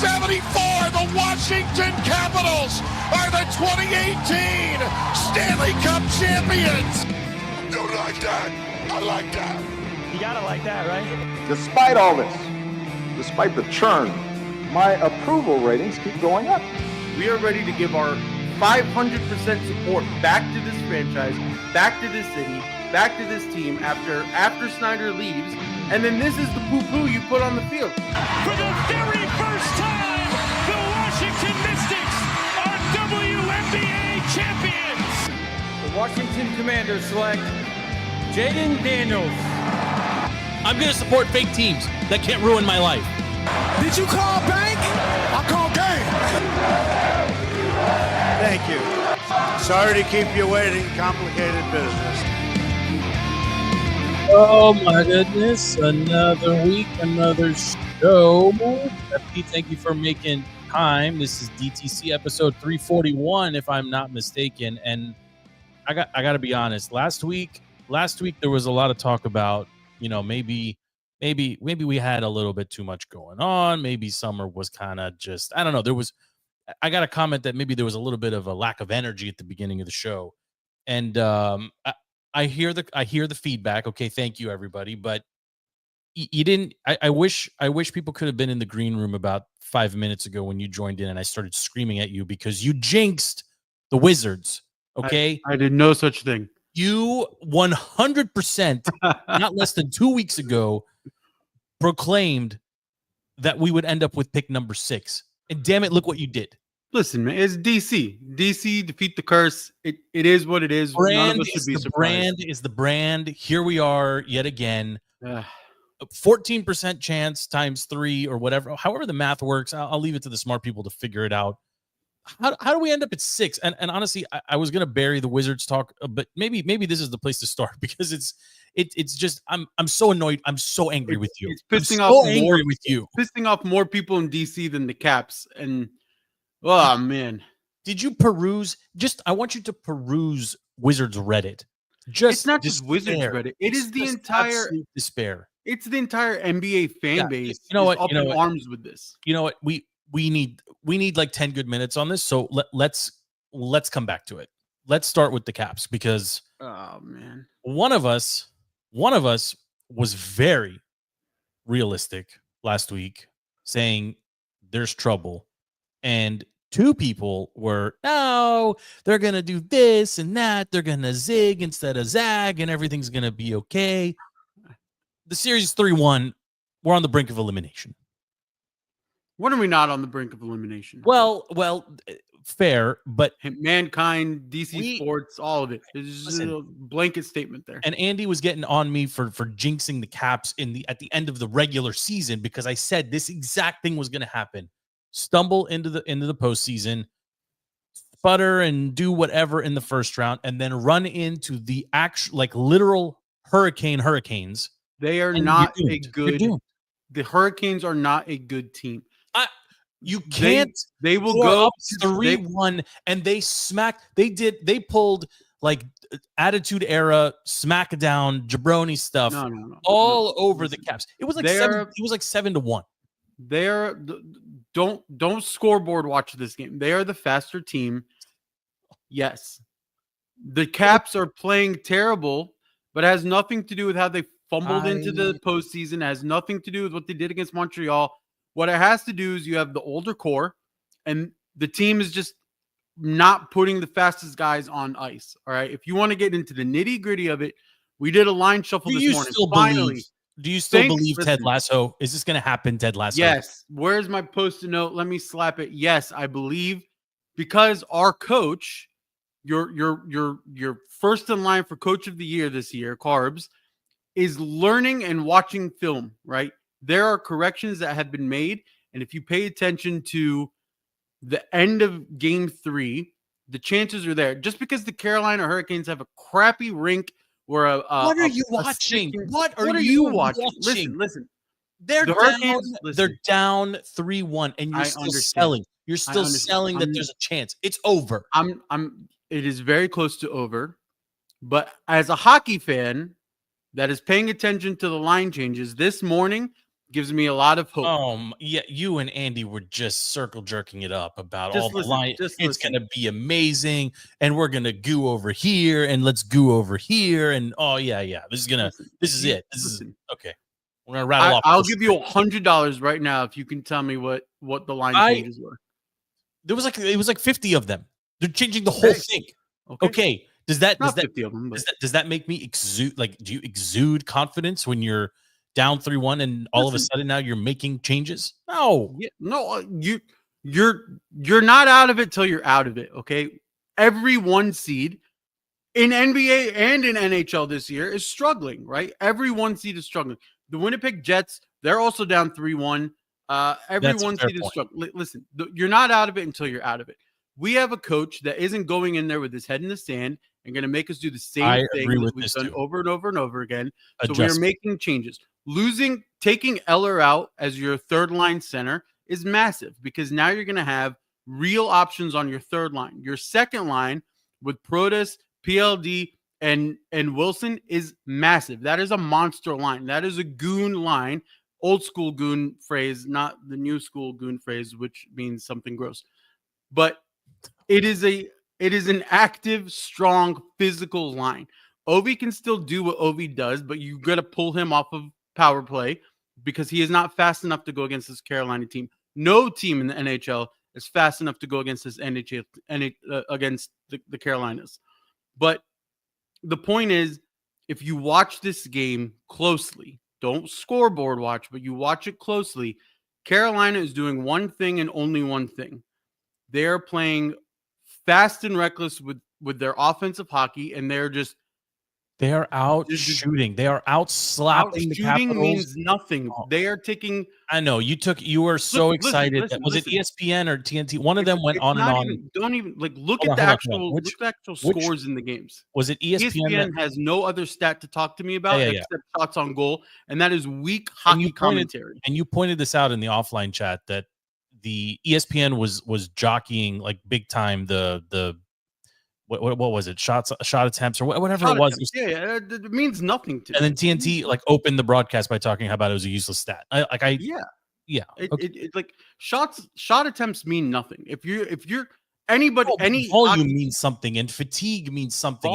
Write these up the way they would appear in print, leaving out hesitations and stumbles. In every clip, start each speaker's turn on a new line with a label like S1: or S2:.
S1: The Washington Capitals are the 2018 Stanley Cup champions. Don't like that. I like that.
S2: You gotta like that, right?
S3: Despite all this, despite the churn, my approval ratings keep going up.
S4: We are ready to give our 500% support back to this franchise, back to this city, back to this team after Snyder leaves. And then this is the poo-poo you put on the field.
S5: For the very first time, the Washington Mystics are WNBA champions.
S6: The Washington Commanders select Jaden Daniels.
S7: I'm going to support fake teams that can't ruin my life.
S1: Did you call bank? I call game.
S8: Thank you. Sorry to keep you waiting. Complicated business.
S7: Oh my goodness, another week, another show. Thank you for making time. This is DTC episode 341, if I'm not mistaken. And I got to be honest. Last week there was a lot of talk about, maybe we had a little bit too much going on. Maybe summer was kind of just, I don't know. I got a comment that maybe there was a little bit of a lack of energy at the beginning of the show. And I hear the feedback. Okay, thank you everybody. But you didn't. I wish people could have been in the green room about 5 minutes ago when you joined in and I started screaming at you because you jinxed the Wizards. Okay,
S4: I did no such thing.
S7: You 100%, not less than 2 weeks ago, proclaimed that we would end up with pick number 6. And damn it, look what you did.
S4: Listen, man, it's DC. DC defeat the curse. It is what it is. None of us should be surprised.
S7: Brand is the brand. Here we are yet again. 14% chance times 3 or whatever. However the math works, I'll leave it to the smart people to figure it out. How do we end up at 6? And honestly, I was gonna bury the Wizards talk, but maybe this is the place to start because it's just I'm so annoyed. I'm so angry with you.
S4: It's pissing off more people in DC than the Caps. And oh man,
S7: did you peruse? I want you to peruse Wizards Reddit.
S4: It's not just Wizards Reddit. It is the entire
S7: despair.
S4: It's the entire NBA fan base. Up in arms with this.
S7: You know what? We need like 10 good minutes on this. So let's come back to it. Let's start with the Caps because
S4: oh man,
S7: one of us was very realistic last week, saying there's trouble, and 2 people were, no, they're gonna do this and that. They're gonna zig instead of zag, and everything's gonna be okay. The series is 3-1. We're on the brink of elimination.
S4: When are we not on the brink of elimination?
S7: Well, fair, but
S4: mankind, DC Sports, all of it. It's just a blanket statement there.
S7: And Andy was getting on me for jinxing the Caps at the end of the regular season because I said this exact thing was going to happen. Stumble into the postseason, sputter and do whatever in the first round, and then run into the actual literal hurricanes.
S4: They are not a good. The Hurricanes are not a good team.
S7: You can't.
S4: They will go
S7: up 3-1, and they pulled like attitude era smackdown jabroni stuff all over the Caps. It was like 7-1.
S4: Don't scoreboard watch this game. They are the faster team. Yes, the Caps are playing terrible, but it has nothing to do with how they fumbled into the postseason. It has nothing to do with what they did against Montreal. What it has to do is you have the older core, and the team is just not putting the fastest guys on ice. All right. If you want to get into the nitty gritty of it, we did a line shuffle this morning. Finally.
S7: Do you still believe Ted Lasso? Is this going to happen, Ted Lasso?
S4: Yes. Where's my post-it note? Let me slap it. Yes, I believe, because our coach, your first in line for coach of the year this year, Carbs, is learning and watching film, right? There are corrections that have been made. And if you pay attention to the end of game 3, the chances are there. Just because the Carolina Hurricanes have a crappy rink or
S7: what are you watching? What are you watching?
S4: Listen.
S7: They're down 3-1, and you're still selling. You're still selling that there's a chance. It's over.
S4: It is very close to over. But as a hockey fan that is paying attention to the line changes this morning, gives me a lot of hope.
S7: Yeah, you and Andy were just circle jerking it up about
S4: Just
S7: all the
S4: listen,
S7: line.
S4: just
S7: It's
S4: listen.
S7: gonna be amazing, and we're gonna goo over here, and let's goo over here, and yeah. This is
S4: Listen,
S7: it. This is
S4: listen.
S7: okay. We're gonna rattle off.
S4: I'll give you $100 right now if you can tell me what the line changes were.
S7: There was it was like 50 of them. They're changing the whole thing. Okay. Does that
S4: 50 of them, but
S7: does that make me exude, like, do you exude confidence when you're down 3-1 and all of a sudden now you're making changes? No.
S4: Yeah, no, you're not out of it till you're out of it. Okay, every 1 seed in NBA and in NHL this year is struggling. Right, every 1 seed is struggling. The Winnipeg Jets, they're also down 3-1. Every
S7: That's a
S4: 1
S7: fair
S4: seed is
S7: point.
S4: struggling. Listen, you're not out of it until you're out of it. We have a coach that isn't going in there with his head in the sand and going to make us do the same thing
S7: agree
S4: that
S7: with
S4: we've
S7: this
S4: done
S7: too.
S4: over and over and over again. So we are
S7: Adjustment.
S4: making changes. Taking Eller out as your third line center is massive because now you're going to have real options on your third line. Your second line with Protas, PLD, and Wilson is massive. That is a monster line. That is a goon line. Old school goon phrase, not the new school goon phrase, which means something gross. But it is an active, strong, physical line. Ovi can still do what Ovi does, but you got to pull him off of power play because he is not fast enough to go against this Carolina team. No team in the NHL is fast enough to go against this NHL against the Carolinas. But the point is, if you watch this game closely, don't scoreboard watch, but you watch it closely, Carolina is doing one thing and only one thing. They're playing fast and reckless with their offensive hockey, and they're just
S7: They are out shooting. They are out slapping the
S4: shooting
S7: Capitals.
S4: Means nothing. They are taking.
S7: I know you were so excited. Was it ESPN or TNT? One of them went on and on.
S4: Don't even look at the actual scores in the games.
S7: Was it ESPN?
S4: ESPN has no other stat to talk to me about except shots on goal, and that is weak hockey commentary.
S7: And you pointed this out in the offline chat that the ESPN was jockeying like big time the what was it? Shot attempts or whatever it was.
S4: Yeah, it means nothing to me.
S7: And then TNT like opened the broadcast by talking about it was a useless stat.
S4: Shot attempts mean nothing. If you're anybody,
S7: volume means something and fatigue means something.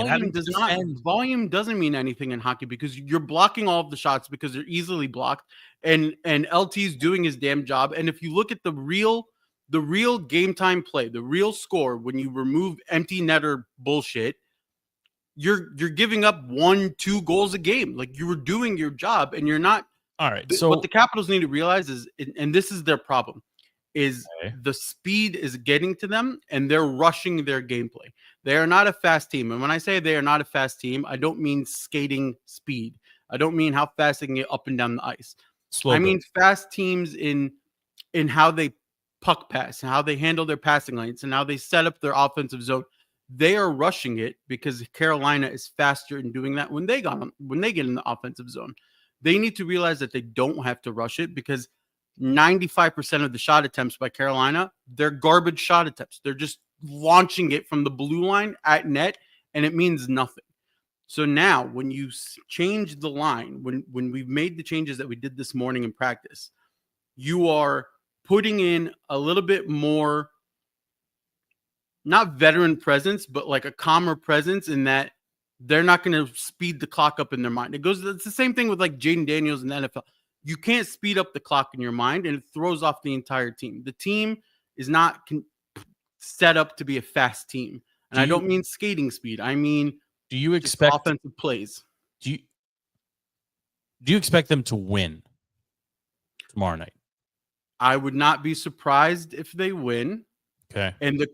S4: Volume doesn't mean anything in hockey because you're blocking all of the shots because they're easily blocked, and LT's doing his damn job. And if you look at the real game time play, the real score, when you remove empty netter bullshit, you're giving up 1-2 goals a game. Like, you were doing your job and you're not.
S7: All right. So
S4: what the Capitals need to realize is, and this is their problem, is the speed is getting to them and they're rushing their gameplay. They are not a fast team. And when I say they are not a fast team, I don't mean skating speed. I don't mean how fast they can get up and down the ice. I mean fast teams in how they puck pass and how they handle their passing lanes and how they set up their offensive zone. They are rushing it because Carolina is faster in doing that when they get in the offensive zone. They need to realize that they don't have to rush it because 95% of the shot attempts by Carolina, they're garbage shot attempts. They're just launching it from the blue line at net, and it means nothing. So now when you change the line, when we've made the changes that we did this morning in practice, you are putting in a little bit more, not veteran presence, but like a calmer presence in that they're not going to speed the clock up in their mind. It's the same thing with like Jaden Daniels in the NFL. You can't speed up the clock in your mind, and it throws off the entire team. The team is not set up to be a fast team. And I don't mean skating speed. I mean,
S7: do you expect
S4: offensive plays?
S7: Do you expect them to win tomorrow night?
S4: I would not be surprised if they win.
S7: Okay.
S4: And the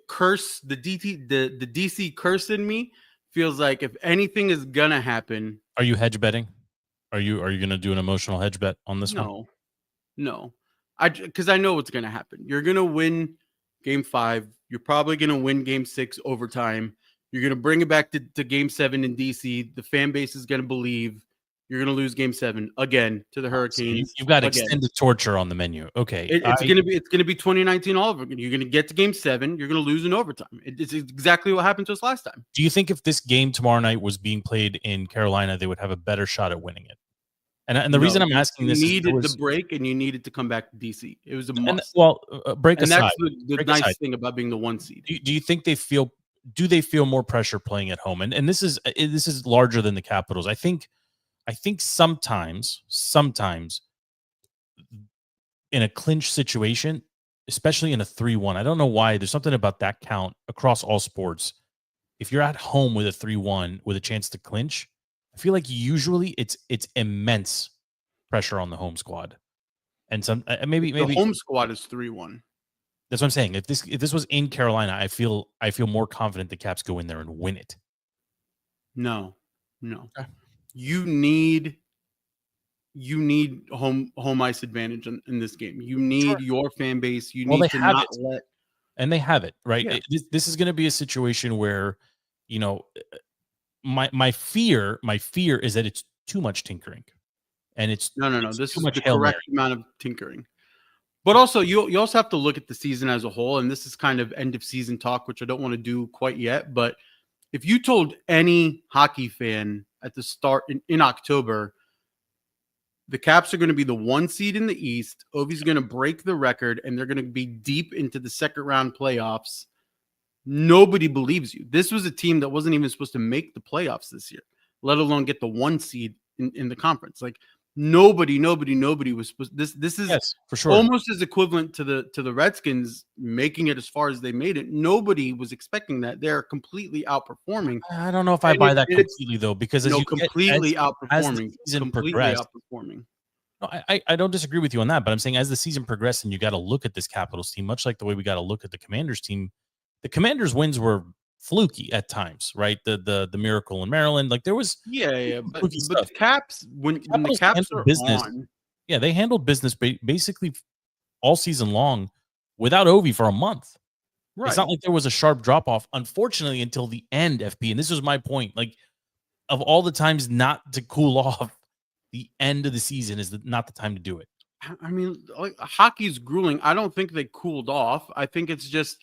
S4: DC curse in me feels like if anything is gonna happen.
S7: Are you hedge betting? Are you gonna do an emotional hedge bet on this one?
S4: No. Because I know what's gonna happen. You're gonna win game 5. You're probably gonna win game 6 overtime. You're gonna bring it back to game 7 in DC. The fan base is gonna believe. You're going to lose game 7 again to the Hurricanes.
S7: So you've got extended torture on the menu. Okay.
S4: It's going to be 2019 all over again. You're going to get to game 7. You're going to lose in overtime. It's exactly what happened to us last time.
S7: Do you think if this game tomorrow night was being played in Carolina, they would have a better shot at winning it? And the reason I'm asking this
S4: you
S7: is
S4: needed the break and you needed to come back to DC. It was a must.
S7: Break
S4: and
S7: aside.
S4: that's the nice thing about being the 1 seed.
S7: Do you think do they feel more pressure playing at home? And this is larger than the Capitals. I think sometimes in a clinch situation, especially in a 3-1, I don't know why. There's something about that count across all sports. If you're at home with a 3-1 with a chance to clinch, I feel like usually it's immense pressure on the home squad. And some maybe
S4: the home squad is 3-1.
S7: That's what I'm saying. If this was in Carolina, I feel more confident the Caps go in there and win it.
S4: No. Okay. You need home ice advantage in this game. You need your fan base. You need to not let.
S7: And they have it, right?
S4: Yeah.
S7: This is going to be a situation where, my fear is that it's too much tinkering, and it's
S4: no.
S7: It's
S4: this
S7: too
S4: is
S7: much
S4: the correct amount of tinkering. But also, you also have to look at the season as a whole, and this is kind of end of season talk, which I don't want to do quite yet. But if you told any hockey fan at the start in October, the Caps are going to be the 1 seed in the East, Ovi's going to break the record, and they're going to be deep into the second round playoffs, nobody believes you. This was a team that wasn't even supposed to make the playoffs this year, let alone get the 1 seed in the conference. Like nobody was supposed. This is
S7: for sure
S4: almost as equivalent to the Redskins making it as far as they made it. Nobody was expecting that. They're completely outperforming.
S7: I don't know if I buy that completely though, because
S4: outperforming.
S7: No, I don't disagree with you on that, but I'm saying as the season progressed, and you got to look at this Capitals team, much like the way we got to look at the Commanders team. The Commanders' wins were fluky at times, right? The miracle in Maryland, like there was
S4: but the Caps when the Caps are
S7: business,
S4: on,
S7: they handled business basically all season long without Ovi for a month. Right. It's not like there was a sharp drop off, unfortunately, until the end. FP, and this was my point. Like of all the times not to cool off, the end of the season is not the time to do it.
S4: I mean, like hockey's grueling. I don't think they cooled off. I think it's just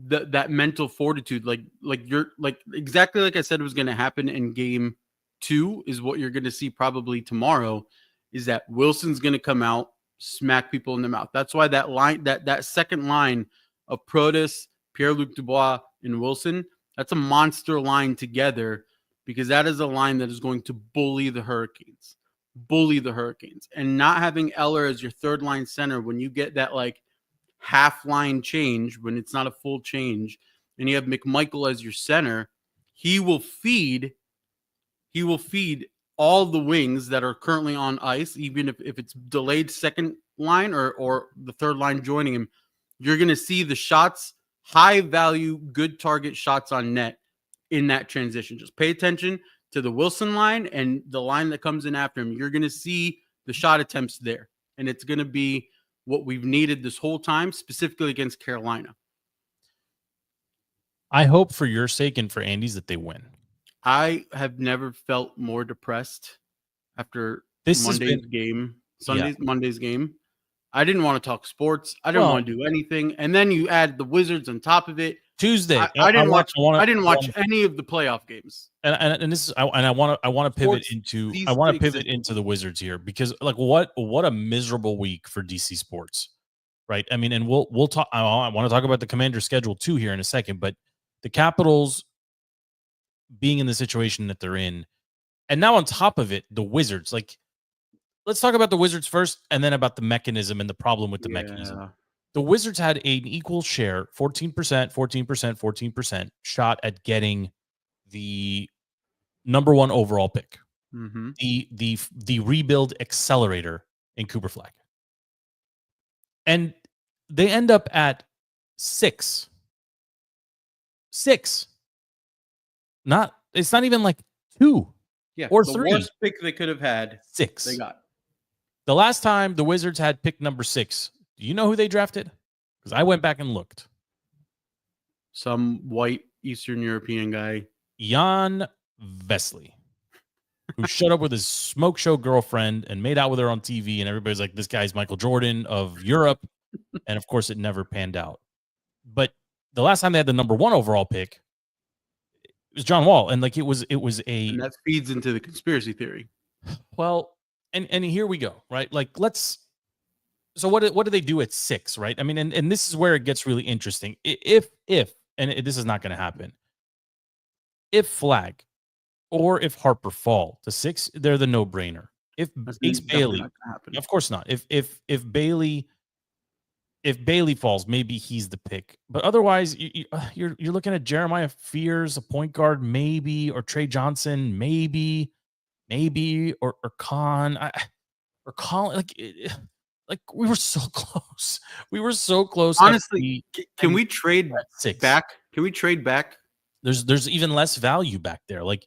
S4: that mental fortitude, like you're like exactly like I said was going to happen in game 2 is what you're going to see probably tomorrow. Is that Wilson's going to come out, smack people in the mouth. That's why that line, that second line of Protas, Pierre-Luc Dubois, and Wilson, that's a monster line together, because that is a line that is going to bully the Hurricanes. And not having Eller as your third line center when you get that like half line change, when it's not a full change, and you have McMichael as your center, he will feed all the wings that are currently on ice, even if it's delayed second line or the third line joining him. You're going to see the shots, high value, good target shots on net in that transition. Just pay attention to the Wilson line and the line that comes in after him. You're going to see the shot attempts there, and it's going to be what we've needed this whole time, specifically against Carolina.
S7: I hope for your sake and for Andy's that they win.
S4: I have never felt more depressed after Monday's game. I didn't want to talk sports. I didn't want to do anything. And then you add the Wizards on top of it.
S7: Tuesday.
S4: I didn't watch any of the playoff games.
S7: And this is I want to pivot into the Wizards here, because like what a miserable week for DC sports, right? I mean, and we'll talk. I want to talk about the Commanders' schedule too here in a second, but the Capitals being in the situation that they're in, and now on top of it, the Wizards. Like, let's talk about the Wizards first, and then about the mechanism and the problem with the mechanism. The Wizards had an equal share, 14% shot at getting the number 1 overall pick, the rebuild accelerator in Cooper Flag, and they end up at 6. It's not even like 2 or 3.
S4: The worst pick they could have had,
S7: 6.
S4: They got.
S7: The last time the Wizards had pick number 6, do you know who they drafted? Because I went back and looked.
S4: Some white Eastern European guy.
S7: Jan Vesley, who showed up with his smoke show girlfriend and made out with her on TV, and everybody's like, this guy's Michael Jordan of Europe. And of course, it never panned out. But the last time they had the number 1 overall pick, it was John Wall. And like it was
S4: and that feeds into the conspiracy theory.
S7: Well, and here we go, right? Like so what do they do at 6, right? I mean, and this is where it gets really interesting. If this is not going to happen. If Flag or if Harper fall to 6, they're the no-brainer. If Ace Bailey, of course not. If Bailey falls, maybe he's the pick. But otherwise, you're looking at Jeremiah Fears, a point guard, maybe, or Trey Johnson, maybe, or Khan, or Colin. Like we were so close. We were so close.
S4: Honestly, can we trade back? Can we trade back?
S7: There's even less value back there. Like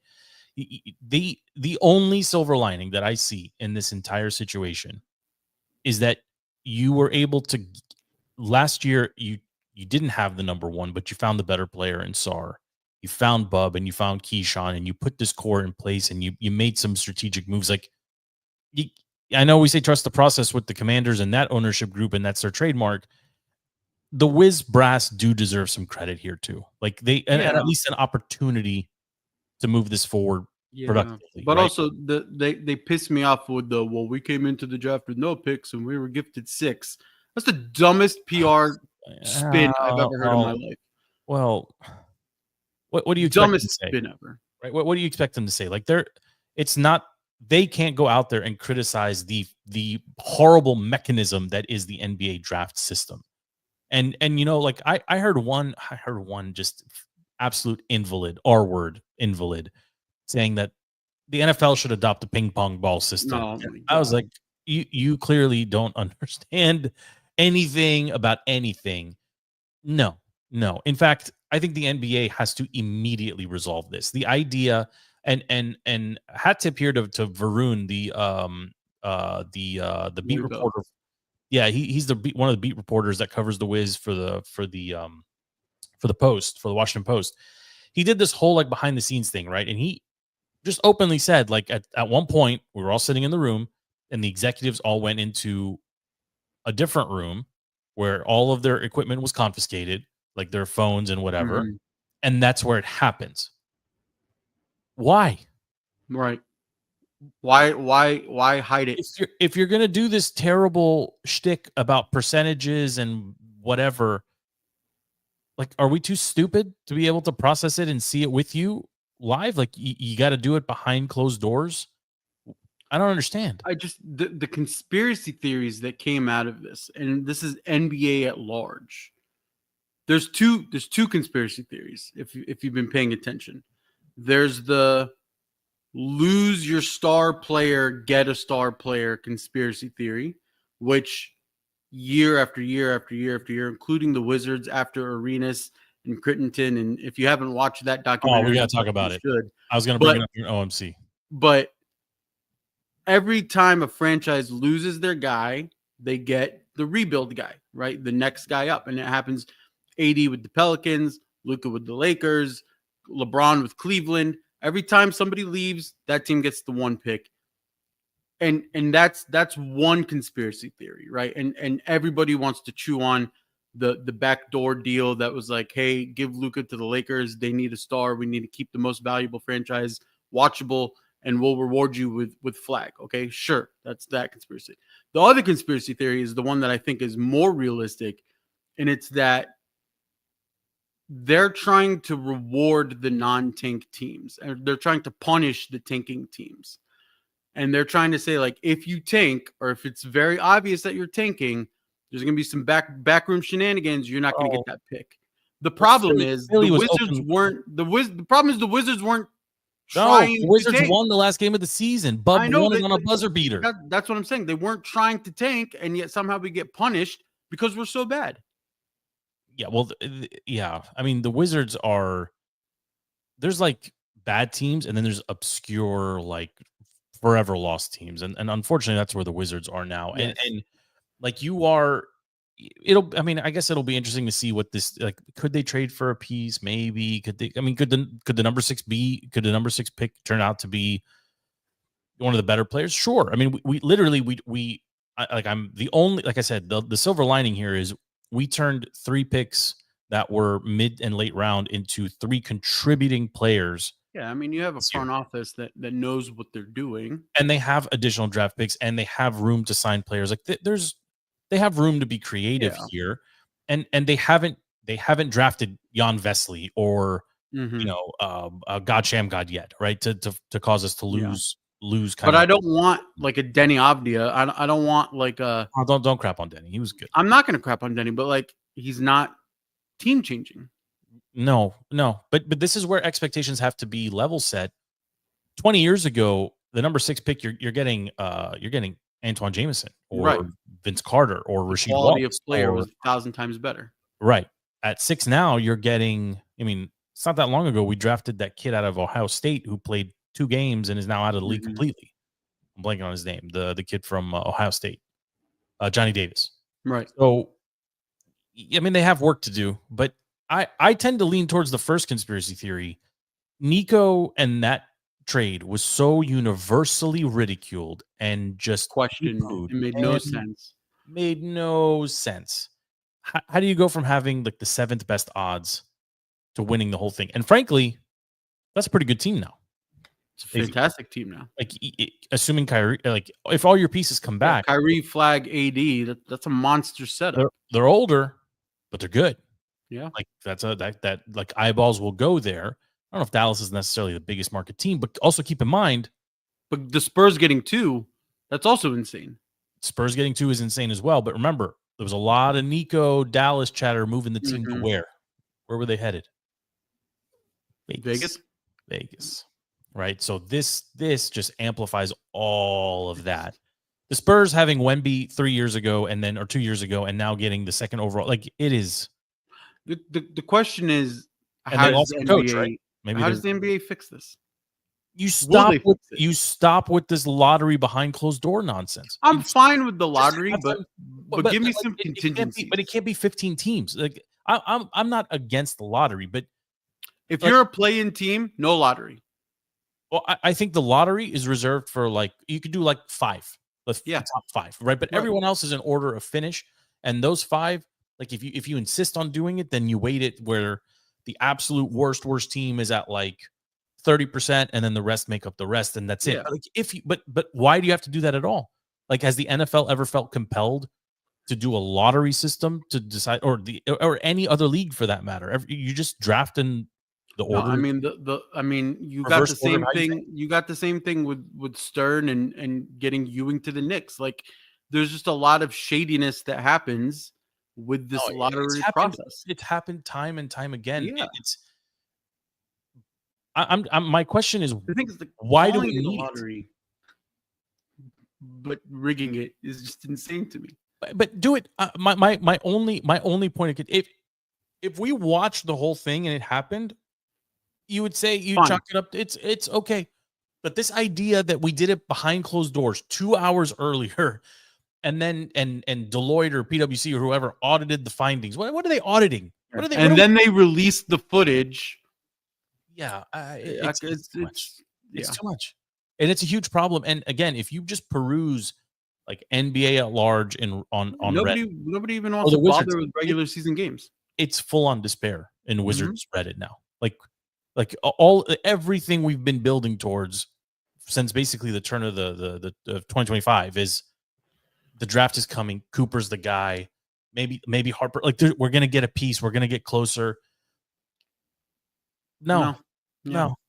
S7: the only silver lining that I see in this entire situation is that you were able to last year you didn't have the number 1, but you found the better player in Sar. You found Bub and you found Keyshawn, and you put this core in place, and you made some strategic moves. Like I know we say trust the process with the Commanders and that ownership group, and that's their trademark. The Wiz brass do deserve some credit here too. Like and at least an opportunity to move this forward productively.
S4: But
S7: right?
S4: also they pissed me off with we came into the draft with no picks and we were gifted 6. That's the dumbest PR spin I've ever heard in my life.
S7: Well, what do you expect
S4: dumbest
S7: them to say?
S4: Spin ever?
S7: Right? What do you expect them to say? Like they can't go out there and criticize the horrible mechanism that is the NBA draft system. And like I heard one just absolute invalid, R-word invalid, saying that the NFL should adopt a ping pong ball system.
S4: No,
S7: I was like, you clearly don't understand anything about anything. No. In fact, I think the NBA has to immediately resolve this. The idea and hat tip here to Varun, the beat reporter. Yeah, he's one of the beat reporters that covers the Wiz for the Post, for the Washington Post. He did this whole like behind the scenes thing, right? And he just openly said, like at one point we were all sitting in the room and the executives all went into a different room where all of their equipment was confiscated, like their phones and whatever. Mm-hmm. And that's where it happens. Why?
S4: Right. Why hide it?
S7: If you're gonna do this terrible shtick about percentages and whatever, like, are we too stupid to be able to process it and see it with you live? Like, you got to do it behind closed doors. I don't understand.
S4: The conspiracy theories that came out of this, and this is NBA at large. There's two conspiracy theories. If you've been paying attention, there's the lose your star player, get a star player conspiracy theory, which year after year after year after year, including the Wizards after Arenas and Crittenton. And if you haven't watched that documentary,
S7: we got to talk about it.
S4: Should.
S7: I was going to bring it up in OMC.
S4: But every time a franchise loses their guy, they get the rebuild guy, right? The next guy up. And it happens AD with the Pelicans, Luka with the Lakers, LeBron with Cleveland. Every time somebody leaves, that team gets the 1 pick. And that's one conspiracy theory, right? And everybody wants to chew on the backdoor deal that was like, hey, give Luka to the Lakers. They need a star. We need to keep the most valuable franchise watchable, and we'll reward you with flag. Okay, sure. That's that conspiracy. The other conspiracy theory is the one that I think is more realistic, and it's that they're trying to reward the non-tank teams. They're trying to punish the tanking teams. And they're trying to say, like, if you tank, or if it's very obvious that you're tanking, there's going to be some backroom shenanigans. You're not going to get that pick. The problem is the Wizards weren't the problem is the Wizards weren't trying.
S7: The Wizards won the last game of the season. Bub won it on a buzzer beater.
S4: That's what I'm saying. They weren't trying to tank, and yet somehow we get punished because we're so bad.
S7: Yeah, well, yeah. I mean, the Wizards there's like bad teams, and then there's obscure, like, forever lost teams. And unfortunately, that's where the Wizards are now. Yes. And like I guess it'll be interesting to see what this, like, could they trade for a piece? Maybe. Could the number 6 pick turn out to be one of the better players? Sure. I mean, we literally, I'm the only, like I said, the silver lining here is we turned 3 picks that were mid and late round into 3 contributing players
S4: Yeah, I mean, you have a front office that knows what they're doing,
S7: and they have additional draft picks, and they have room to sign players. Like they have room to be creative here, and they haven't drafted Jan Vesely or God Shamgod yet, right? To cause us to lose.
S4: But I don't want like a Denny Avdia. I don't want like a.
S7: Oh, don't crap on Denny. He was good.
S4: I'm not going to crap on Denny, but like he's not team changing.
S7: No, but this is where expectations have to be level set. 20 years ago, the number 6 pick, you're getting Antoine Jameson or Vince Carter or Rasheed
S4: Quality
S7: Wallace
S4: of player was 1,000 times better.
S7: Right. At 6 now, you're getting. I mean, it's not that long ago we drafted that kid out of Ohio State who played 2 games and is now out of the league completely. I'm blanking on his name. The kid from Ohio State, Johnny Davis.
S4: Right.
S7: So, I mean, they have work to do, but I tend to lean towards the first conspiracy theory. Nico and that trade was so universally ridiculed and just
S4: questioned. It made no sense.
S7: Made no sense. How do you go from having like the 7th best odds to winning the whole thing? And frankly, that's a pretty good team now.
S4: It's a fantastic team now.
S7: Like assuming Kyrie, like if all your pieces come back,
S4: Kyrie, Flag, AD, that's a monster setup.
S7: They're older, but they're good.
S4: Yeah,
S7: like that like eyeballs will go there. I don't know if Dallas is necessarily the biggest market team, but also keep in mind,
S4: but the Spurs getting 2, that's also insane.
S7: Spurs getting 2 is insane as well. But remember, there was a lot of Nico Dallas chatter moving the team to where? Where were they headed?
S4: Vegas.
S7: Right. So this just amplifies all of that. The Spurs having Wemby 3 years ago or 2 years ago, and now getting the 2nd overall. Like it is.
S4: The question is,
S7: how does the NBA, coach, right?
S4: Maybe how does the NBA fix this?
S7: You stop with this lottery behind closed door nonsense.
S4: I'm fine with the lottery, but give me some contingency.
S7: But it can't be 15 teams. Like I'm not against the lottery, but
S4: if you're a play-in team, no lottery.
S7: Well, I think the lottery is reserved for like you could do like 5, the top 5, right? But everyone else is in order of finish, and those 5, like if you insist on doing it, then you wait it where the absolute worst team is at like 30%, and then the rest make up the rest, and that's it. Like but why do you have to do that at all? Like, has the NFL ever felt compelled to do a lottery system to decide, or any other league for that matter? You just draft in the order.
S4: No, I mean you got the same thing. You got the same thing with Stern and getting Ewing to the Knicks. Like, there's just a lot of shadiness that happens with this lottery process.
S7: It's happened time and time again.
S4: Yeah.
S7: My question is,
S4: the
S7: why do we need
S4: the lottery? But rigging it is just insane to me.
S7: But do it. My only point. If we watched the whole thing and it happened, you would say you chalk it up. It's okay. But this idea that we did it behind closed doors 2 hours earlier, and then and Deloitte or PwC or whoever audited the findings. What are they auditing?
S4: Then they released the footage.
S7: Yeah, it's too much. It's too much, and it's a huge problem. And again, if you just peruse like NBA at large on
S4: nobody even wants to bother with regular season games.
S7: It's full on despair in Wizards Reddit now. Like everything we've been building towards since basically the turn of the 2025 is the draft is coming. Cooper's the guy. Maybe Harper. Like we're gonna get a piece. We're gonna get closer. No.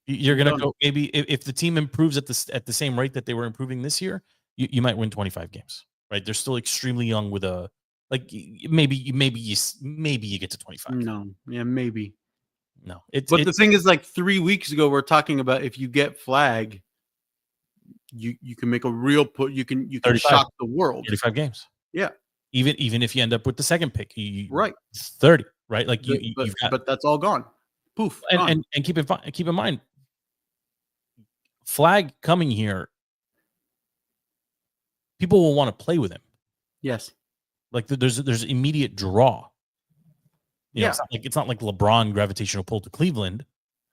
S7: You're gonna go. Maybe if the team improves at the same rate that they were improving this year, you might win 25 games. Right? They're still extremely young with a like maybe you get to 25.
S4: No, yeah, maybe.
S7: No,
S4: the thing is, like 3 weeks ago, we're talking about if you get Flag, you can make a real put. You can shock the world.
S7: 35 games.
S4: Yeah.
S7: Even if you end up with the 2nd pick,
S4: right?
S7: 30, right? Like
S4: but that's all gone. Poof.
S7: And keep in mind, Flag coming here, people will want to play with him.
S4: Yes.
S7: Like there's immediate draw. It's not like LeBron gravitational pull to Cleveland,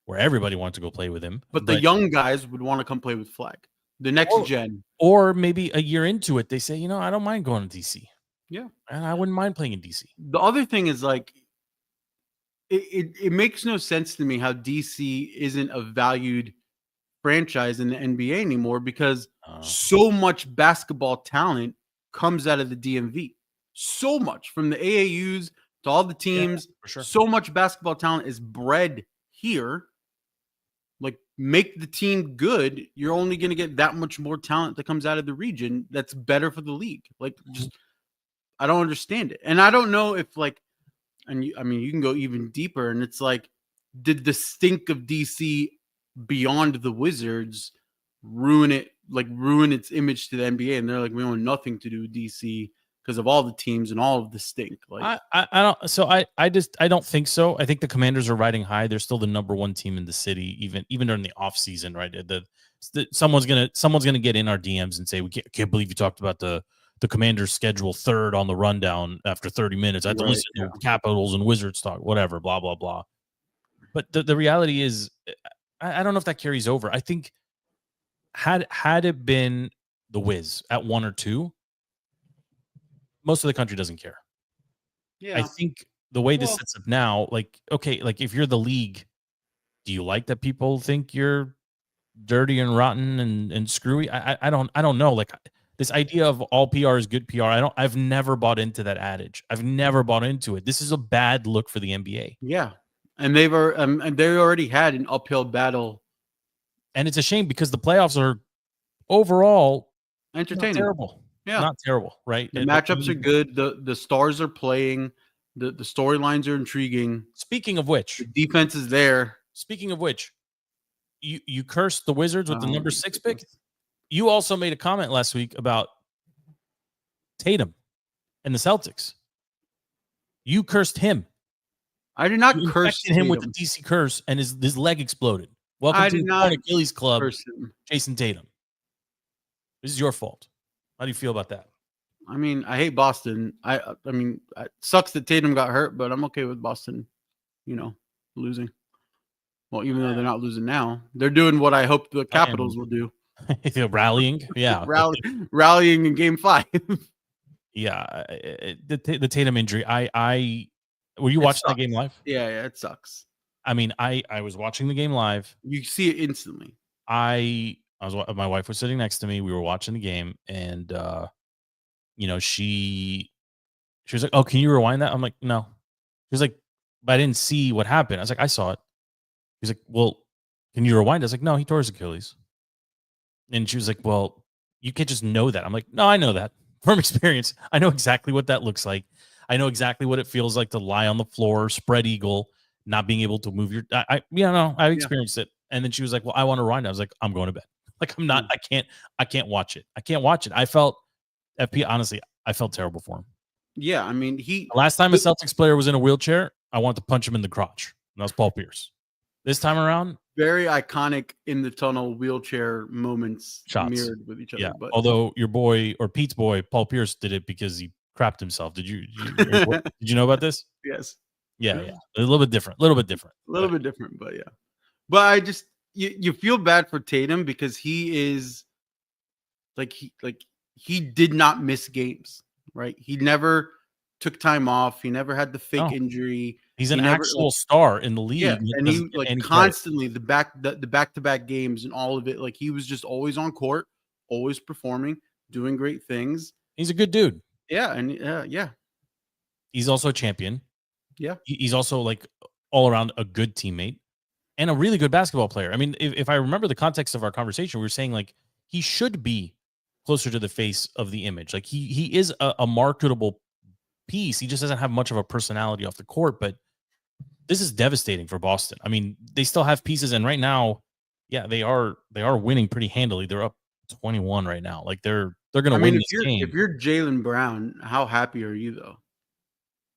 S7: where everybody wanted to go play with him.
S4: But the young guys would want to come play with Flag. The next gen.
S7: Or maybe a year into it, they say, I don't mind going to DC.
S4: Yeah.
S7: And I wouldn't mind playing in DC.
S4: The other thing is, like, it makes no sense to me how DC isn't a valued franchise in the NBA anymore because so much basketball talent comes out of the DMV. So much from the AAUs to all the teams.
S7: For sure.
S4: So much basketball talent is bred here. Like, make the team good. You're only going to get that much more talent that comes out of the region. That's better for the league. Like, just I don't understand it, and I don't know if like, I mean, you can go even deeper, and it's like, did the stink of DC beyond the Wizards ruin its image to the NBA? And they're like, we want nothing to do with DC because of all the teams and all of the stink. Like,
S7: I don't think so. I think the Commanders are riding high. They're still the number one team in the city, even during the off season, right? Someone's gonna get in our DMs and say, we can't believe you talked about the Commanders schedule third on the rundown after 30 minutes. I have to listen to Capitals and Wizards talk, whatever, blah, blah, blah. But the reality is, I don't know if that carries over. I think had it been the Wiz at 1 or 2, most of the country doesn't care.
S4: yeah,
S7: I think the way this sets up now, like, okay, like if you're the league, do you like that people think you're dirty and rotten and screwy? I don't know. Like, this idea of all PR is good PR. I've never bought into that adage. I've never bought into it. This is a bad look for the NBA.
S4: yeah. And they already had an uphill battle.
S7: And it's a shame because the playoffs are overall
S4: Entertaining.
S7: not terrible.
S4: Yeah.
S7: Not terrible, right?
S4: The matchups are good. The stars are playing. The storylines are intriguing.
S7: Speaking of which,
S4: The defense is there.
S7: you cursed the Wizards with the number 6 pick. You also made a comment last week about Tatum and the Celtics. You cursed him.
S4: I did not
S7: You
S4: curse
S7: infected him with the
S4: Tatum.
S7: DC curse, and his leg exploded. Welcome
S4: I
S7: to
S4: did
S7: the
S4: not
S7: Achilles Club,
S4: curse him.
S7: Jason Tatum. This is your fault. How do you feel about that?
S4: I mean, I hate Boston. I mean, it sucks that Tatum got hurt, but I'm okay with Boston, losing. Well, even though they're not losing now, they're doing what I hope the Capitals will do.
S7: Rallying, yeah,
S4: rallying in Game 5.
S7: yeah. The Tatum injury. I were you watching that game live?
S4: Yeah, it sucks.
S7: I mean, I was watching the game live.
S4: You see it instantly.
S7: My wife was sitting next to me. We were watching the game, and she was like, "Oh, can you rewind that?" I'm like, "No." She was like, "But I didn't see what happened." I was like, "I saw it." He's like, "Well, can you rewind?" I was like, "No, he tore his Achilles." And she was like, "Well, you can't just know that." I'm like, "No, I know that from experience. I know exactly what that looks like. I know exactly what it feels like to lie on the floor, spread eagle, not being able to move your. I've experienced it." And then she was like, "Well, I want to rewind." I was like, "I'm going to bed. Like, I'm not. I can't watch it. I can't watch it." I felt FP. Honestly, I felt terrible for him.
S4: Yeah, I mean,
S7: The last time a Celtics player was in a wheelchair, I wanted to punch him in the crotch. And that was Paul Pierce. This time around,
S4: very iconic in the tunnel wheelchair moments
S7: shots
S4: mirrored with each other.
S7: Yeah,
S4: But
S7: although your boy or Pete's boy, Paul Pierce, did it because he crapped himself. Did you did you know about this?
S4: Yes.
S7: Yeah. A little bit different. A little bit different,
S4: but yeah. But I just you feel bad for Tatum because he is he did not miss games, right? He never took time off. He never had the fake injury.
S7: He's an actual star in the league.
S4: Yeah, and he constantly the back-to-back games and all of it. Like, he was just always on court, always performing, doing great things.
S7: He's a good dude.
S4: Yeah, and yeah.
S7: He's also a champion.
S4: Yeah.
S7: He's also like all around a good teammate and a really good basketball player. I mean, if I remember the context of our conversation, we were saying like he should be closer to the face of the image. Like he is a marketable piece. He just doesn't have much of a personality off the court, but this is devastating for Boston. I mean, they still have pieces, and right now, yeah, they are winning pretty handily. They're up 21 right now. Like they're going to win this game.
S4: If you're Jaylen Brown, how happy are you though?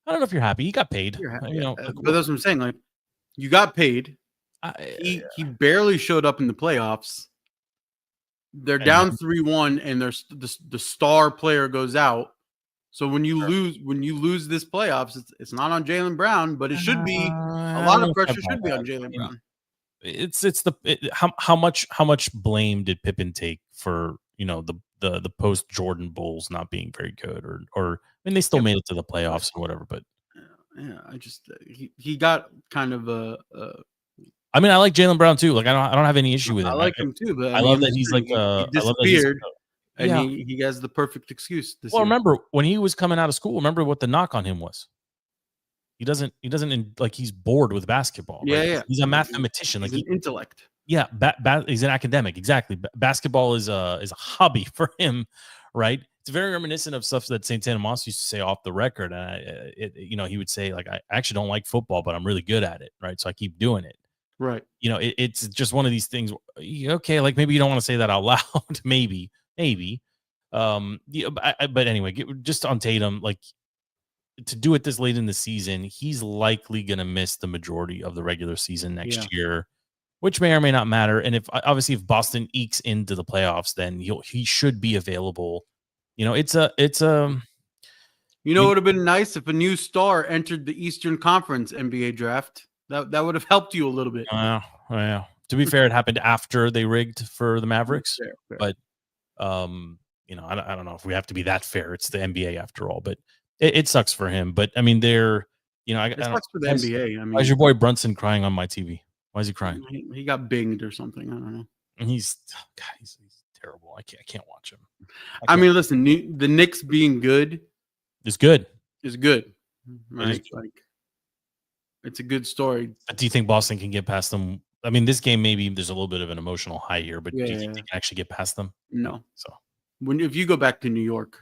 S7: I don't know if you're happy. He got paid.
S4: But that's what I'm saying. Like, you got paid. He barely showed up in the playoffs. They're down 3-1, and there's the star player goes out. So when you lose this playoffs, it's not on Jaylen Brown, but it should be. A lot of pressure should be on Jaylen Brown.
S7: How much blame did Pippen take for the post Jordan Bulls not being very good, or I mean, they still made it to the playoffs and whatever, but
S4: Yeah, I just he got kind of
S7: I mean, I like Jaylen Brown too. Like, I don't have any issue with him.
S4: I like him too, but
S7: I love that he's like
S4: he
S7: I love that he's
S4: disappeared, and
S7: yeah.
S4: he has the perfect excuse this
S7: Well,
S4: year.
S7: remember when he was coming out of school? Remember what the knock on him was? He doesn't like he's bored with basketball.
S4: Yeah,
S7: right?
S4: yeah.
S7: He's a mathematician.
S4: He's
S7: Like
S4: an intellect.
S7: yeah, he's an academic. Exactly. Basketball is a hobby for him, right? It's very reminiscent of stuff that St. Moss used to say off the record. And he would say like, I actually don't like football, but I'm really good at it, right? So I keep doing it.
S4: Right.
S7: It's just one of these things. Okay, like maybe you don't want to say that out loud. maybe. But anyway, just on Tatum, like to do it this late in the season, he's likely going to miss the majority of the regular season next year, which may or may not matter. And if Boston ekes into the playoffs, then he should be available. It
S4: would have been nice if a new star entered the Eastern Conference NBA draft. That would have helped you a little bit.
S7: Yeah. To be fair, it happened after they rigged for the Mavericks,
S4: fair.
S7: But I don't know if we have to be that fair. It's the NBA after all, but it sucks for him. But I mean, it
S4: sucks for the NBA. I mean,
S7: why is your boy Brunson crying on my TV? Why is he crying?
S4: He got binged or something. I don't know.
S7: And he's terrible. I can't watch him.
S4: I mean, listen, the Knicks being good
S7: is good.
S4: Right? It's a good story.
S7: But do you think Boston can get past them? I mean, this game maybe there's a little bit of an emotional high here, but do you think they can actually get past them?
S4: No.
S7: So
S4: if you go back to New York,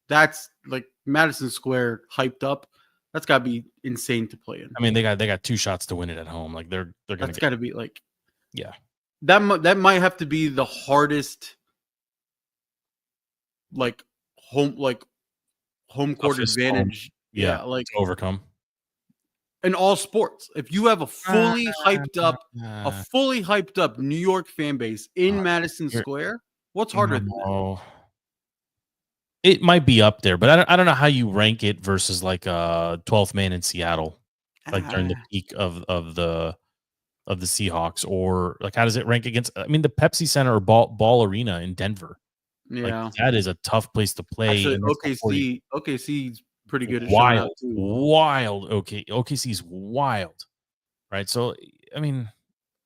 S4: that's like Madison Square hyped up. That's got to be insane to play in.
S7: I mean, they got 2 shots to win it at home. Like they're gonna.
S4: That's got to be like,
S7: yeah.
S4: That might have to be the hardest, home court advantage.
S7: Yeah,
S4: like
S7: to overcome
S4: in all sports. If you have a fully hyped up New York fan base in Madison Square, what's harder than that?
S7: It might be up there, but I don't know how you rank it versus like 12th man in Seattle, like during the peak of the Seahawks, or like how does it rank against? I mean, the Pepsi Center or Ball Arena in Denver.
S4: Yeah,
S7: like, that is a tough place to play.
S4: Actually, OKC's pretty good at
S7: wild. OKC's wild, right? So I mean,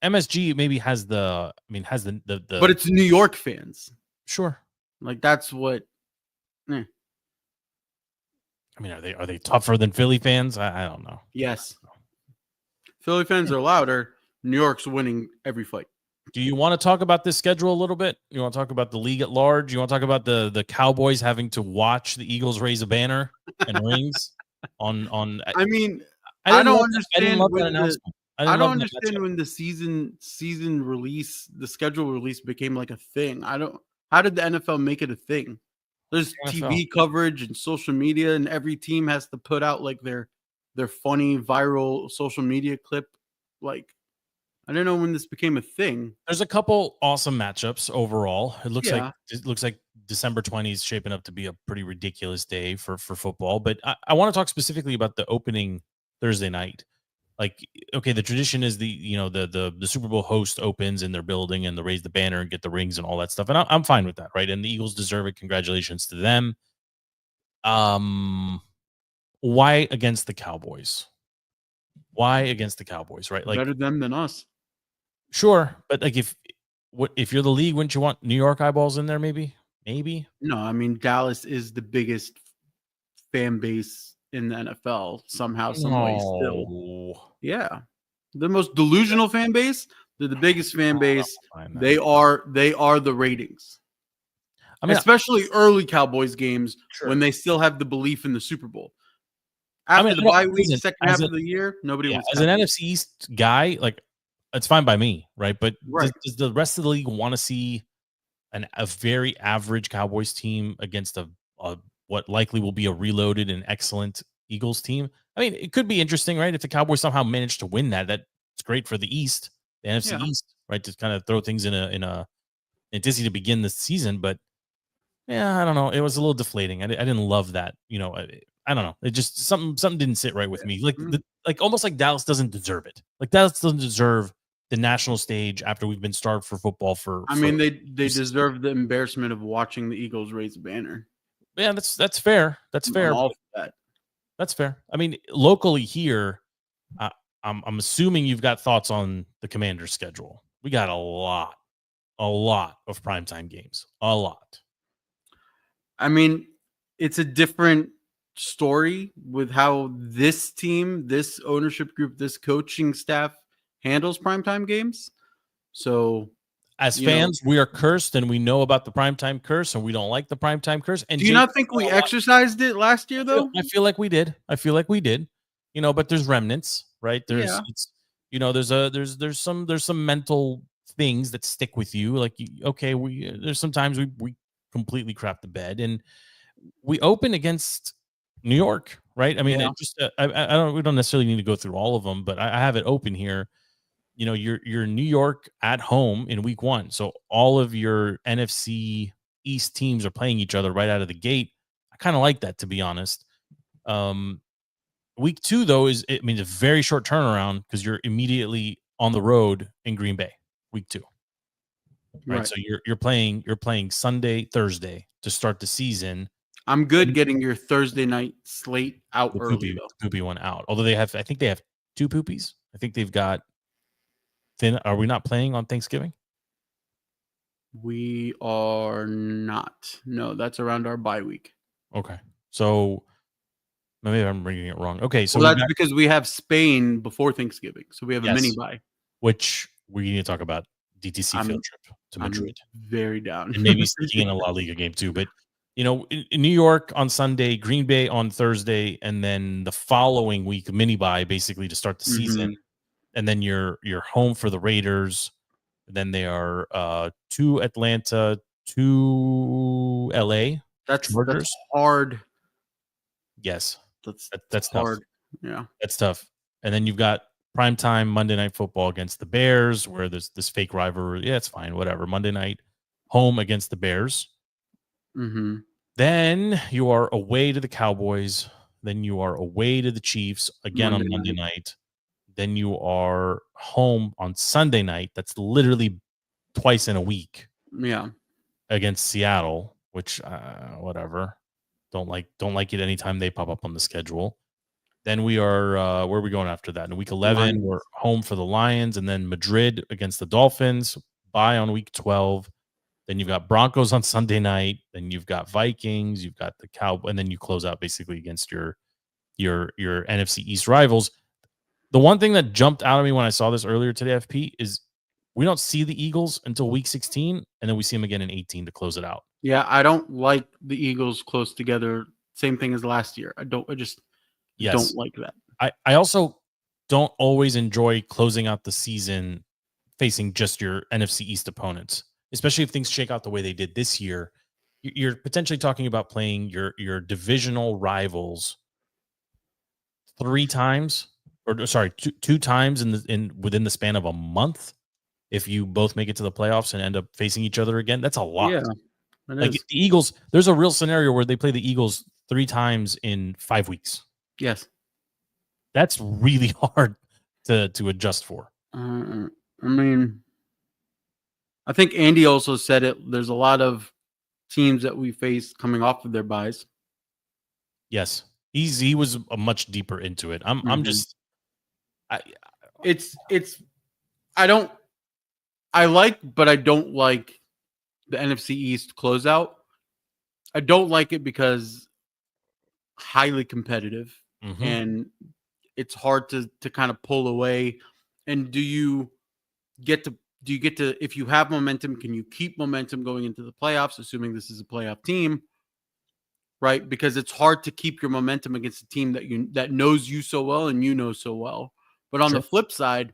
S7: MSG maybe has the
S4: but it's New York fans.
S7: Sure,
S4: like that's what.
S7: I mean, are they tougher than Philly fans? I don't know.
S4: Yes, Philly fans are louder. New York's winning every fight.
S7: Do you want to talk about this schedule a little bit? You want to talk about the league at large? You want to talk about the Cowboys having to watch the Eagles raise a banner and rings on?
S4: I mean, I don't understand when the season release, the schedule release became like a thing. How did the NFL make it a thing? There's TV coverage and social media, and every team has to put out like their funny viral social media clip. Like, I don't know when this became a thing.
S7: There's a couple awesome matchups overall. It looks like December 20 is shaping up to be a pretty ridiculous day for football. But I want to talk specifically about the opening Thursday night. Like, okay, the tradition is the Super Bowl host opens in their building and they raise the banner and get the rings and all that stuff. And I'm fine with that, right? And the Eagles deserve it. Congratulations to them. Why against the Cowboys? Right? Like,
S4: better them than us.
S7: Sure, but like if you're the league, wouldn't you want New York eyeballs in there? Maybe.
S4: No, I mean Dallas is the biggest fan base in the NFL somehow, some way. Still, yeah, the most delusional fan base. They're the biggest fan base. They are the ratings. I mean, especially early Cowboys games when they still have the belief in the Super Bowl. After the bye week, second half of the year, nobody wants.
S7: As an NFC East guy, like, it's fine by me, right? But does the rest of the league want to see a very average Cowboys team against a what likely will be a reloaded and excellent Eagles team? I mean, it could be interesting, right? If the Cowboys somehow manage to win that's great for the East, the NFC East, right? To kind of throw things in a dizzy to begin the season. But yeah, I don't know. It was a little deflating. I didn't love that. I don't know. It just something didn't sit right with me. Like almost like Dallas doesn't deserve it. Like Dallas doesn't deserve the national stage after we've been starved for football for.
S4: I mean, they deserve the embarrassment of watching the Eagles raise a banner.
S7: Yeah, that's fair. That's fair.
S4: I'm all for that.
S7: That's fair. I mean, locally here, I'm assuming you've got thoughts on the Commanders' schedule. We got a lot of primetime games. A lot.
S4: I mean, it's a different story with how this team, this ownership group, this coaching staff handles primetime games. So,
S7: as fans, we are cursed, and we know about the primetime curse, and we don't like the primetime curse. And
S4: do you not think we exercised it last year, though?
S7: I feel like we did. But there's remnants, right? There's some mental things that stick with you. Like, there's sometimes we completely crap the bed, and we open against New York, right? I mean, we don't necessarily need to go through all of them, but I have it open here. You're New York at home in week 1. So all of your NFC East teams are playing each other right out of the gate. I kind of like that, to be honest. Week 2, though, is a very short turnaround because you're immediately on the road in Green Bay, week 2. Right. So you're playing Sunday, Thursday to start the season.
S4: I'm good getting your Thursday night slate out early, though.
S7: Poopy one out. Although I think they have 2 poopies. I think they've got. Are we not playing on Thanksgiving?
S4: We are not. No, that's around our bye week.
S7: Okay. So maybe I'm reading it wrong. Okay. So
S4: that's because we have Spain before Thanksgiving. So we have a mini bye.
S7: Which we need to talk about DTC field trip to Madrid.
S4: I'm very down.
S7: And maybe sneaking in a La Liga game too. But, in New York on Sunday, Green Bay on Thursday, and then the following week, mini bye basically to start the season. And then you're home for the Raiders. And then they are to Atlanta, to LA.
S4: That's hard.
S7: Yes.
S4: That's hard. Tough. Yeah.
S7: That's tough. And then you've got primetime Monday Night Football against the Bears, where there's this fake rivalry. Yeah, it's fine. Whatever. Monday night, home against the Bears.
S4: Mm-hmm.
S7: Then you are away to the Cowboys. Then you are away to the Chiefs again on Monday night. Then you are home on Sunday night. That's literally twice in a week.
S4: Yeah.
S7: Against Seattle, which whatever. Don't like it anytime they pop up on the schedule. Then we are where are we going after that? In week 11, Lions. We're home for the Lions, and then Madrid against the Dolphins. Bye on week 12. Then you've got Broncos on Sunday night. Then you've got Vikings. You've got the Cowboys, and then you close out basically against your NFC East rivals. The one thing that jumped out at me when I saw this earlier today, FP, is we don't see the Eagles until week 16, and then we see them again in 18 to close it out.
S4: Yeah, I don't like the Eagles close together. Same thing as last year. I just don't like that.
S7: I also don't always enjoy closing out the season facing just your NFC East opponents, especially if things shake out the way they did this year. You're potentially talking about playing your divisional rivals 3 times. Two times within the span of a month. If you both make it to the playoffs and end up facing each other again, that's a lot. Yeah, like the Eagles, there's a real scenario where they play the Eagles 3 times in 5 weeks.
S4: Yes,
S7: that's really hard to adjust for.
S4: I mean, I think Andy also said it. There's a lot of teams that we face coming off of their buys.
S7: Yes, he was much deeper into it. I'm just.
S4: I like, but I don't like the NFC East closeout. I don't like it because highly competitive and it's hard to kind of pull away. And do you get to, if you have momentum, can you keep momentum going into the playoffs, assuming this is a playoff team, right? Because it's hard to keep your momentum against a team that knows you so well and you know so well. But on the flip side,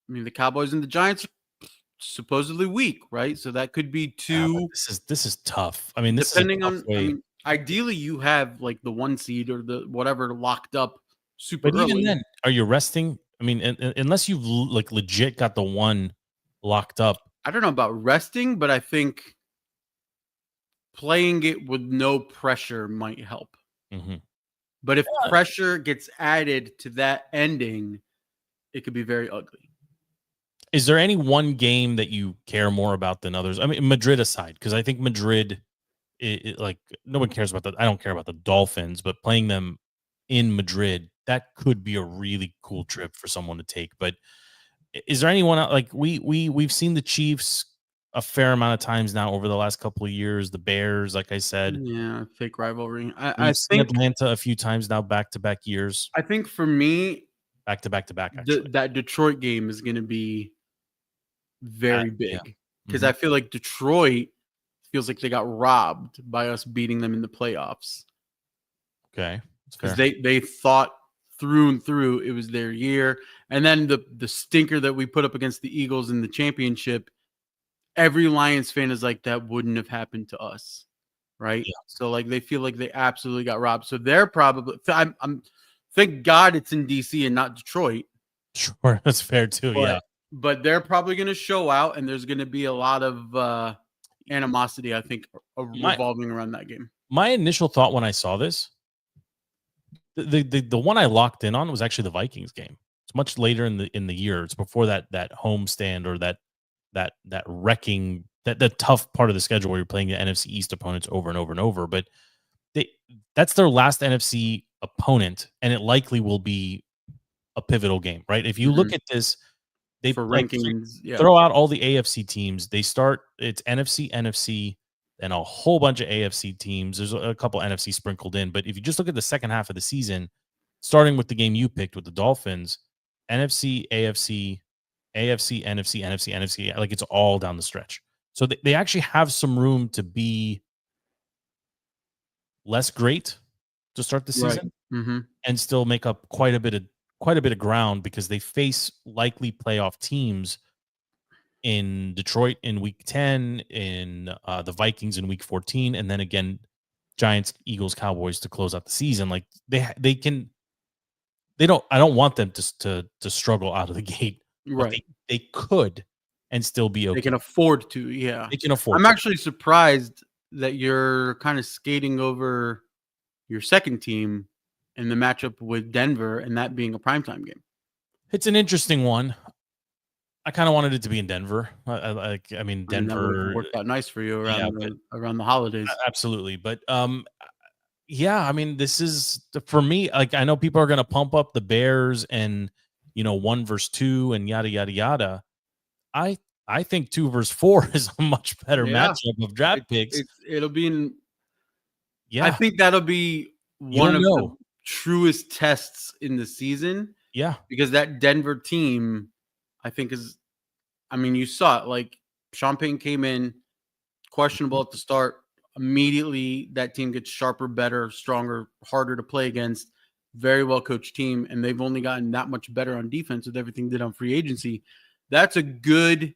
S4: I mean, the Cowboys and the Giants are supposedly weak, right? So that could be 2.
S7: Yeah, this is tough. I mean,
S4: depending on. I mean, ideally, you have like the 1 seed or the whatever locked up super early. But even then,
S7: are you resting? I mean, unless you've like legit got the 1 locked up.
S4: I don't know about resting, but I think playing it with no pressure might help. But if pressure gets added to that ending, it could be very ugly.
S7: Is there any one game that you care more about than others? I mean, Madrid aside, because I think Madrid like no one cares about that. I don't care about the Dolphins, but playing them in Madrid, that could be a really cool trip for someone to take. But is there anyone like we've seen the Chiefs a fair amount of times now over the last couple of years? The Bears, like I said,
S4: Yeah, fake rivalry. I
S7: we've seen
S4: think
S7: Atlanta a few times now, back to back years,
S4: I think for me,
S7: back to back actually.
S4: that Detroit game is going to be very
S7: Yeah.
S4: big because I feel like Detroit feels like they got robbed by us beating them in the playoffs
S7: Okay,
S4: because they thought through and through it was their year, and then the stinker that we put up against the Eagles in the championship, every Lions fan is like, that wouldn't have happened to us, right?
S7: Yeah.
S4: So like they feel like they absolutely got robbed. So they're probably I'm thank God it's in DC and not Detroit.
S7: Sure, that's fair too. Yeah.
S4: But they're probably going to show out, and there's going to be a lot of animosity, I think, revolving around that game.
S7: My initial thought when I saw this, the one I locked in on was actually the Vikings game. It's much later in the year. It's before that homestand or that wrecking that tough part of the schedule where you're playing the NFC East opponents over and over and over. But that's their last NFC opponent, and it likely will be a pivotal game, right? If you look at this, they
S4: for rankings,
S7: throw out all the AFC teams. They start it's NFC, and a whole bunch of AFC teams. There's a couple NFC sprinkled in, but if you just look at the second half of the season, starting with the game you picked with the Dolphins, NFC, AFC, NFC, like it's all down the stretch. So they actually have some room to be less great to start the season, and still make up quite a bit of ground because they face likely playoff teams in Detroit in week 10, in the Vikings in week 14, and then again Giants, Eagles, Cowboys to close out the season. Like I don't want them to struggle out of the gate.
S4: right.
S7: They could and still be okay.
S4: They can afford to, yeah.
S7: They can afford.
S4: I'm actually surprised that you're kind of skating over your second team in the matchup with Denver, and that being a primetime game.
S7: It's an interesting one. I kind of wanted it to be in Denver. I mean, Denver
S4: worked out nice for you around the holidays.
S7: Absolutely, but yeah. I mean, this is for me. Like, I know people are going to pump up the Bears and 1 versus 2 and yada yada yada. I think 2 versus 4 is a much better matchup of draft picks.
S4: It'll be in.
S7: Yeah,
S4: I think that'll be one of the truest tests in the season.
S7: Yeah,
S4: because that Denver team, I think you saw it. Like Sean Payton came in questionable at the start. Immediately, that team gets sharper, better, stronger, harder to play against. Very well coached team, and they've only gotten that much better on defense with everything they did on free agency. That's a good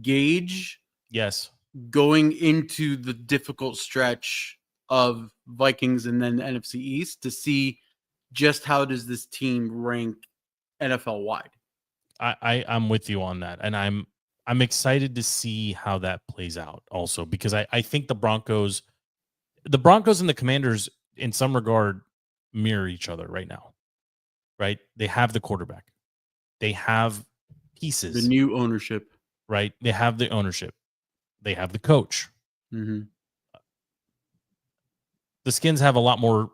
S4: gauge.
S7: Yes,
S4: going into the difficult stretch of Vikings and then the NFC East to see just how does this team rank NFL wide.
S7: I'm with you on that, and I'm excited to see how that plays out also, because I think the Broncos and the Commanders in some regard mirror each other right now, right? They have the quarterback, they have pieces,
S4: the new ownership,
S7: right? They have the ownership, they have the coach.
S4: Mm-hmm.
S7: The Skins have a lot more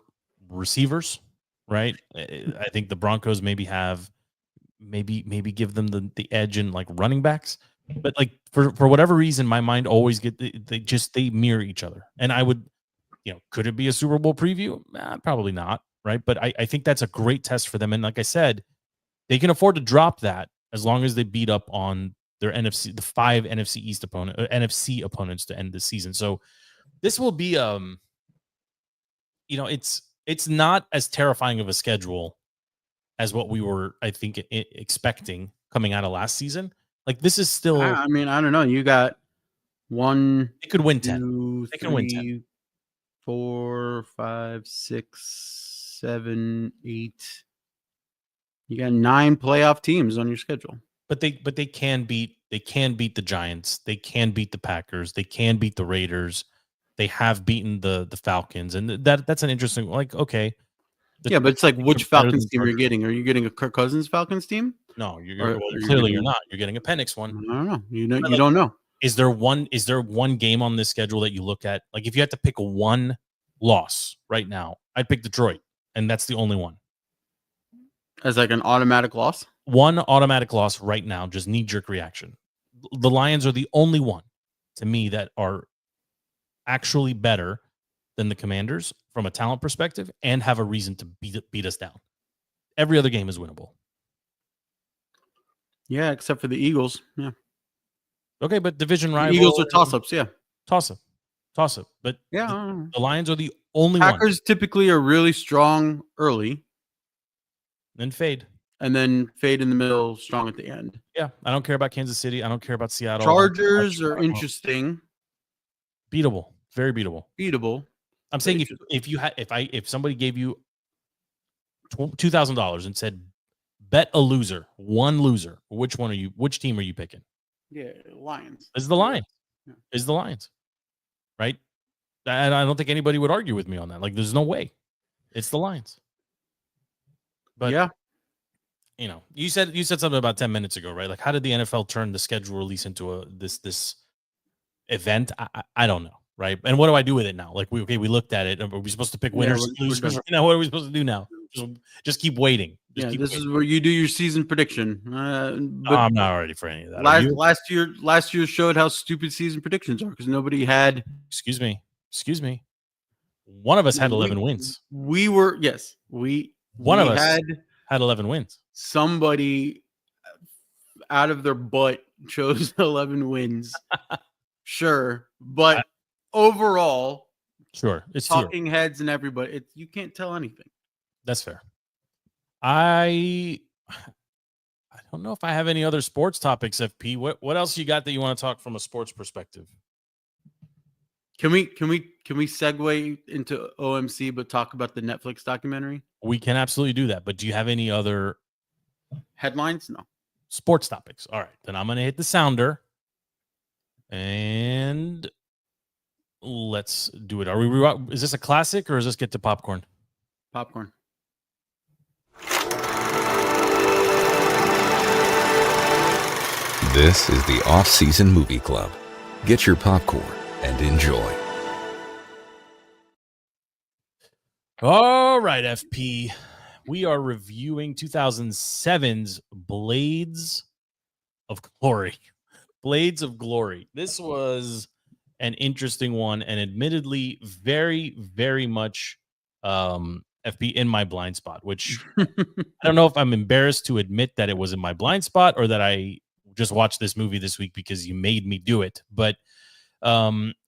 S7: receivers, right? I think the Broncos maybe give them the edge in like running backs, but like for whatever reason, my mind always they mirror each other. And I would, could it be a Super Bowl preview? Probably not, right? But I think that's a great test for them. And like I said, they can afford to drop that as long as they beat up on their the 5 NFC East NFC opponents to end the season. So this will be it's not as terrifying of a schedule as what we were, I think, expecting coming out of last season. Like, this is still.
S4: I don't know. You got 1.
S7: They could win 10. They can win 10.
S4: 4, 5, 6, 7, 8. You got 9 playoff teams on your schedule.
S7: But they can beat the Giants. They can beat the Packers. They can beat the Raiders. They have beaten the Falcons, and that's an interesting. Like, okay.
S4: Yeah, but it's like, which Falcons team are you getting? Are you getting a Kirk Cousins Falcons team?
S7: No, clearly you're not. You're getting a Penix one.
S4: I don't know. You don't know.
S7: Is there one game on this schedule that you look at? Like, if you had to pick one loss right now, I'd pick Detroit, and that's the only one.
S4: As like an automatic loss?
S7: One automatic loss right now, just knee-jerk reaction. The Lions are the only one, to me, that are actually better than the Commanders from a talent perspective and have a reason to beat us down. Every other game is winnable.
S4: Yeah, except for the Eagles. Yeah.
S7: Okay, but division rival.
S4: The Eagles are toss-ups, yeah.
S7: Toss-up. But
S4: yeah,
S7: the Lions are the only
S4: Packers typically are really strong early.
S7: Then fade.
S4: And then fade in the middle, strong at the end.
S7: Yeah, I don't care about Kansas City. I don't care about Seattle.
S4: Chargers are interesting.
S7: Beatable. Very beatable.
S4: Beatable.
S7: I'm saying if somebody gave you $2,000 and said bet a loser, one loser, which team are you picking?
S4: Yeah, Lions.
S7: Is the Lions. Is the Lions. Right? And I don't think anybody would argue with me on that. Like, there's no way. It's the Lions. But
S4: yeah,
S7: you said something about 10 minutes ago, right? Like, how did the NFL turn the schedule release into this event? I don't know, right? And what do I do with it now? Like, we looked at it. Are we supposed to pick winners, losers? What are we supposed to do now? Just keep waiting.
S4: This is where you do your season prediction.
S7: I'm not ready for any of that.
S4: Last year showed how stupid season predictions are because nobody had.
S7: Excuse me. One of us had 11 wins.
S4: We were One
S7: of us had 11 wins.
S4: Somebody out of their butt chose 11 wins. Sure. But overall,
S7: sure. It's
S4: talking heads and everybody, you can't tell anything.
S7: That's fair. I don't know if I have any other sports topics, FP. What else you got that you want to talk from a sports perspective?
S4: Can we segue into OMC but talk about the Netflix documentary?
S7: We can absolutely do that. But do you have any other
S4: headlines? No.
S7: Sports topics. All right. Then I'm going to hit the sounder. And let's do it. Is this a classic or is this get to popcorn?
S4: Popcorn.
S9: This is the Off-Season Movie Club. Get your popcorn and enjoy.
S7: All right, FP. We are reviewing 2007's Blades of Glory. Blades of Glory. This was an interesting one and admittedly very, very much FP in my blind spot, which I don't know if I'm embarrassed to admit that it was in my blind spot or that I just watched this movie this week because you made me do it. But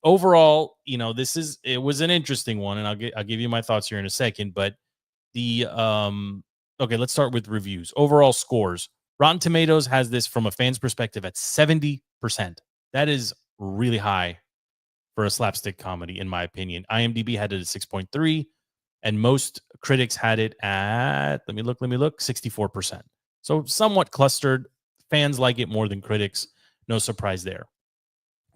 S7: overall, it was an interesting one, and I'll give you my thoughts here in a second. But okay, let's start with reviews. Overall scores. Rotten Tomatoes has this from a fan's perspective at 70%. That is really high for a slapstick comedy, in my opinion. IMDb had it at 6.3, and most critics had it at, let me look, 64%. So somewhat clustered. Fans like it more than critics. No surprise there.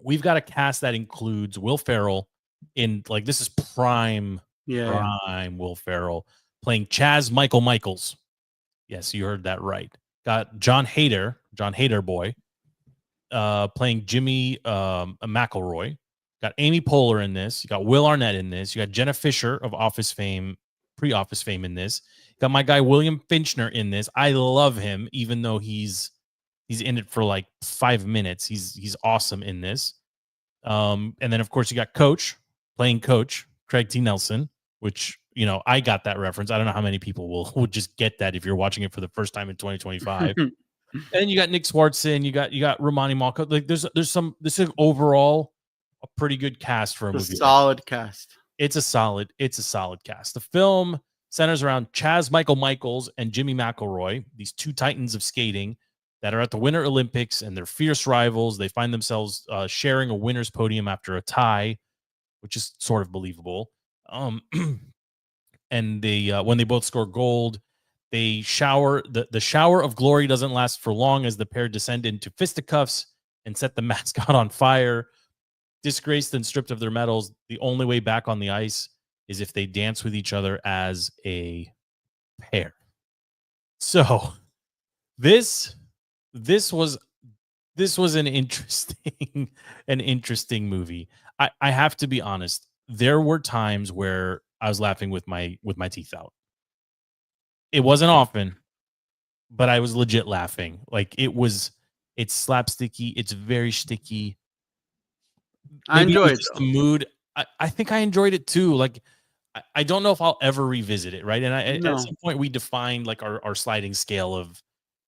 S7: We've got a cast that includes Will Ferrell this is prime Will Ferrell playing Chaz Michael Michaels. Yes, you heard that right. Got John Hader boy, playing Jimmy McElroy. Got Amy Poehler in this. You got Will Arnett in this. You got Jenna Fisher of Office fame, pre-Office fame in this. Got my guy William Finchner in this. I love him, even though he's in it for like 5 minutes. He's awesome in this. And then of course you got Coach playing Coach Craig T. Nelson, which I got that reference. I don't know how many people would just get that if you're watching it for the first time in 2025. And then you got Nick Swartzen. You got Romani Malco. Like this is overall a pretty good cast for a movie.
S4: Solid cast.
S7: It's a solid cast. The film centers around Chaz Michael Michaels and Jimmy McElroy, these two titans of skating that are at the Winter Olympics, and they're fierce rivals. They find themselves sharing a winner's podium after a tie, which is sort of believable. And they when they both score gold, they shower. The shower of glory doesn't last for long as the pair descend into fisticuffs and set the mascot on fire. Disgraced and stripped of their medals, the only way back on the ice is if they dance with each other as a pair. So this was This was an interesting movie. I have to be honest. There were times where I was laughing with my teeth out. It wasn't often, but I was legit laughing. Like it's slapsticky. It's very sticky.
S4: I
S7: Maybe it
S4: enjoy
S7: was
S4: it.
S7: just the mood. I think I enjoyed it too. Like I don't know if I'll ever revisit it. Right. And
S4: No.
S7: at some point we defined like our sliding scale of,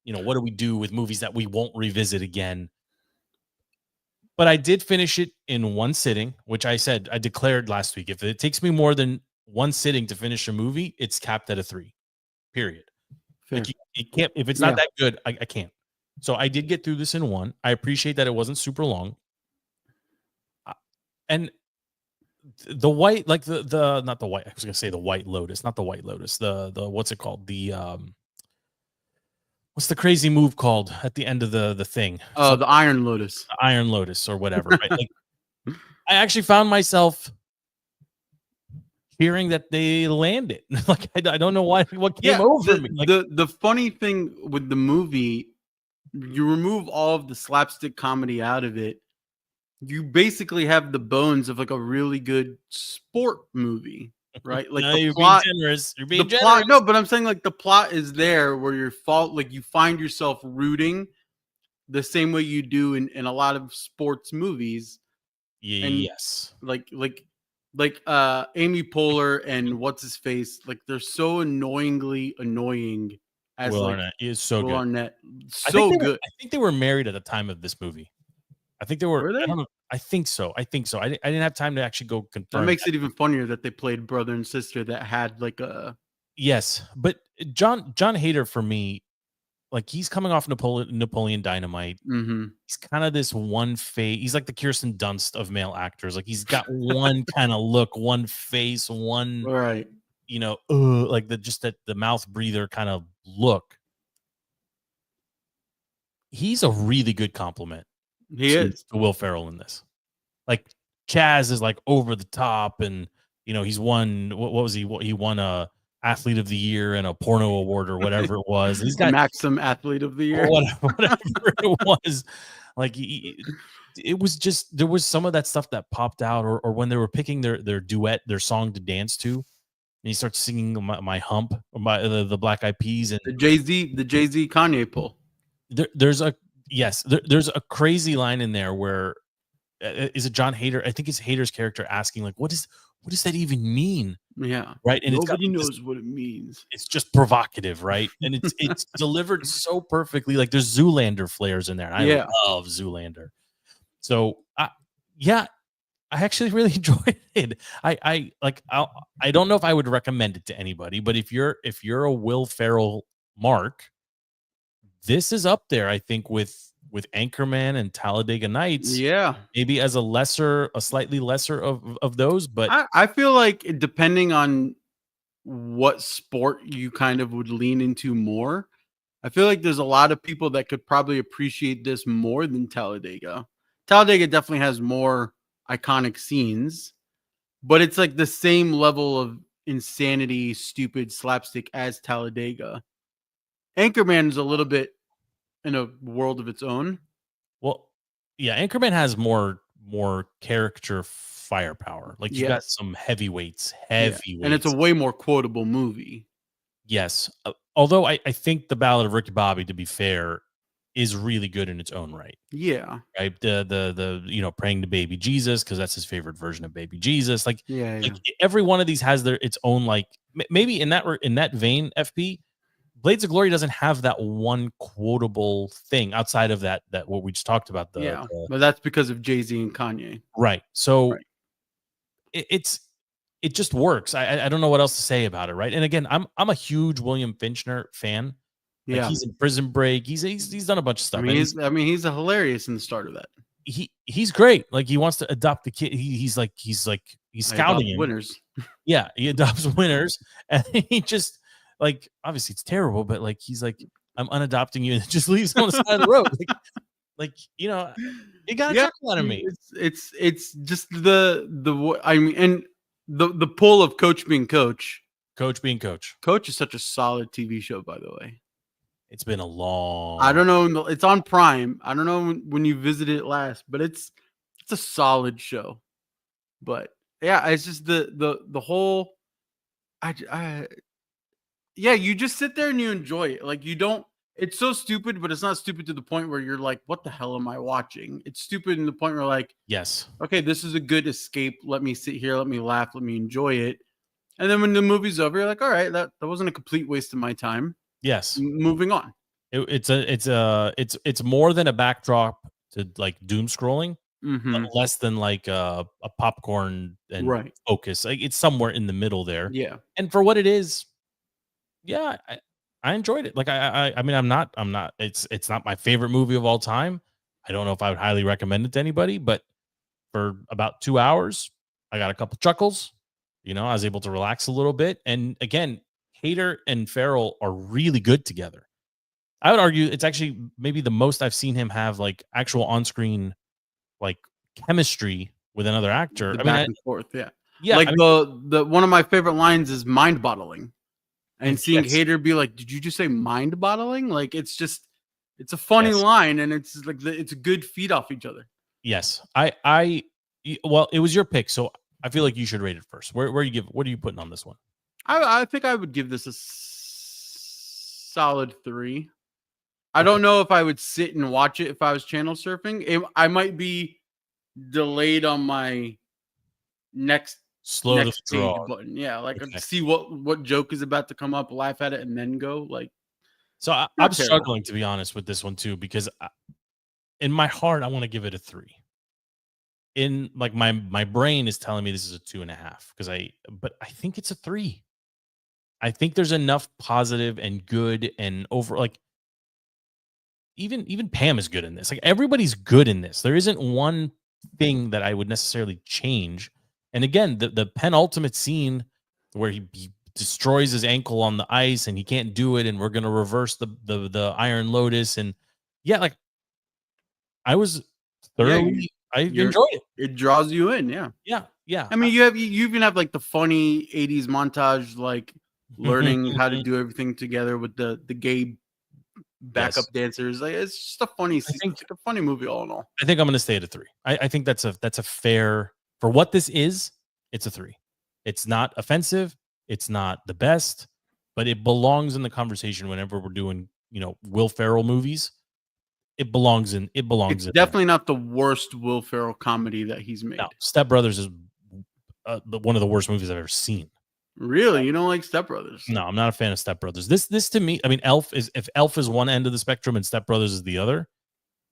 S7: what do we do with movies that we won't revisit again? But I did finish it in one sitting, which I declared last week. If it takes me more than one sitting to finish a movie, it's capped at a 3. Period.
S4: Fair.
S7: Like you can't, if it's not that good, I can't. So I did get through this in one. I appreciate that it wasn't super long. And the white, like the not the white, I was gonna say the White Lotus, not the White Lotus. The what's it called? The what's the crazy move called at the end of the thing?
S4: Oh, the Iron Lotus.
S7: Iron Lotus or whatever. Right? Like, I actually found myself hearing that they landed. Like I don't know what came over me. Like,
S4: the funny thing with the movie, you remove all of the slapstick comedy out of it, you basically have the bones of like a really good sport movie, right? Like the plot,
S7: being generous. You're being
S4: the
S7: generous.
S4: plot. No, but I'm saying like the plot is there where you find yourself rooting the same way you do in a lot of sports movies.
S7: Yes.
S4: Like Amy Poehler and what's his face, like they're so annoyingly annoying as
S7: Will
S4: like
S7: Arnett is so
S4: Will
S7: good.
S4: Arnett. So good.
S7: I think they were married at the time of this movie. I think they were.
S4: Were they?
S7: I don't know. I think so. I didn't have time to actually go confirm.
S4: That makes it even funnier that they played brother and sister that had like a.
S7: Yes, but John Hader for me, like he's coming off Napoleon Dynamite.
S4: Mm-hmm.
S7: He's kind of this one face. He's like the Kirsten Dunst of male actors. Like he's got one kind of look, one face, one.
S4: Right.
S7: Like the mouth breather kind of look. He's a really good compliment.
S4: He is
S7: to Will Ferrell in this. Like Chaz is like over the top, and he's won. What was he? He won a Athlete of the Year and a porno award or whatever it was. He's got
S4: Maxim Athlete of the Year.
S7: Whatever it was. Like it was just there was some of that stuff that popped out, or when they were picking their duet, their song to dance to, and he starts singing my hump, or the Black Eyed Peas, and
S4: the Jay-Z Kanye pull.
S7: There's a crazy line in there where is it John Hader? I think it's Hader's character asking like, what does that even mean?
S4: Yeah.
S7: Right. And
S4: nobody knows what it means.
S7: It's just provocative, right? And it's delivered so perfectly. Like there's Zoolander flares in there. And I love Zoolander. So I actually really enjoyed it. I don't know if I would recommend it to anybody, but if you're a Will Ferrell mark, this is up there, I think, with Anchorman and Talladega Nights.
S4: Yeah.
S7: Maybe as a slightly lesser of those. But
S4: I feel like depending on what sport you kind of would lean into more, I feel like there's a lot of people that could probably appreciate this more than Talladega. Talladega definitely has more iconic scenes, but it's like the same level of insanity, stupid slapstick as Talladega. Anchorman is a little bit in a world of its own.
S7: Well, yeah, Anchorman has more character firepower. Like you got some heavyweights, and
S4: it's a way more quotable movie.
S7: Yes, although I think The Ballad of Ricky Bobby, to be fair, is really good in its own right.
S4: Yeah,
S7: right. The praying to baby Jesus, because that's his favorite version of baby Jesus. Like every one of these has its own, like maybe in that vein. FP Blades of Glory doesn't have that one quotable thing outside of that what we just talked about.
S4: But that's because of Jay-Z and Kanye.
S7: Right. So it just works. I don't know what else to say about it. Right. And again, I'm a huge William Finchner fan. Like he's in Prison Break. He's done a bunch of stuff.
S4: He's hilarious in the start of that.
S7: He's great. Like he wants to adopt the kid. He's scouting him.
S4: Winners.
S7: Yeah. He adopts winners. And he just, like, obviously it's terrible, but like he's like, I'm unadopting you, and just leaves him on the side of the road. You got a chuckle out of me.
S4: It's just the pull of Coach being Coach.
S7: Coach being Coach.
S4: Coach is such a solid TV show, by the way.
S7: It's been a long.
S4: I don't know. It's on Prime. I don't know when you visited it last, but it's a solid show. But yeah, it's just the whole. Yeah, you just sit there and you enjoy it. Like you don't. It's so stupid, but it's not stupid to the point where you're like, "What the hell am I watching?" It's stupid in the point where like,
S7: yes,
S4: okay, this is a good escape. Let me sit here. Let me laugh. Let me enjoy it. And then when the movie's over, you're like, all right, that wasn't a complete waste of my time.
S7: yes.
S4: Moving on.
S7: It's more than a backdrop to like doom scrolling, but less than like a popcorn and
S4: Right.
S7: focus. Like it's somewhere in the middle there.
S4: Yeah.
S7: And for what it is, yeah, I enjoyed it. Like I mean, I'm not. It's not my favorite movie of all time. I don't know if I would highly recommend it to anybody, but for about 2 hours, I got a couple chuckles. You know, I was able to relax a little bit. And again, Hader and Farrell are really good together. I would argue it's actually maybe the most I've seen him have like actual on-screen like chemistry with another actor.
S4: The back and forth, yeah.
S7: Yeah.
S4: Like the one of my favorite lines is mind bottling. And seeing Hader be like, "Did you just say mind bottling?" Like it's a funny line, and it's like it's a good feed off each other.
S7: Yes. Well, it was your pick, so I feel like you should rate it first. What are you putting on this one?
S4: I think I would give this a solid 3. I don't know if I would sit and watch it if I was channel surfing. I might be delayed on my next page button. Yeah, like see what joke is about to come up, laugh at it, and then go. Like,
S7: so I'm struggling to be honest with this one too because in my heart I want to give it a 3. In like my brain is telling me this is a 2.5 but I think it's a 3. I think there's enough positive and good and over like even Pam is good in this. Like everybody's good in this. There isn't one thing that I would necessarily change. And again, the penultimate scene where he destroys his ankle on the ice and he can't do it, and we're gonna reverse the Iron Lotus. And yeah, like I was thoroughly I enjoyed it.
S4: It draws you in, yeah.
S7: Yeah.
S4: I mean, you even have like the funny 80s montage, like learning how to do everything together with the gay backup dancers. Like it's just a funny it's like a funny movie all in all.
S7: I think I'm gonna stay at a 3. I think that's a fair for what this is. It's a 3. It's not offensive. It's not the best, but it belongs in the conversation whenever we're doing, Will Ferrell movies. It belongs in. It's
S4: definitely not the worst Will Ferrell comedy that he's made.
S7: No, Step Brothers is one of the worst movies I've ever seen.
S4: Really, you don't like Step Brothers?
S7: No, I'm not a fan of Step Brothers. This to me, I mean, if Elf is one end of the spectrum and Step Brothers is the other,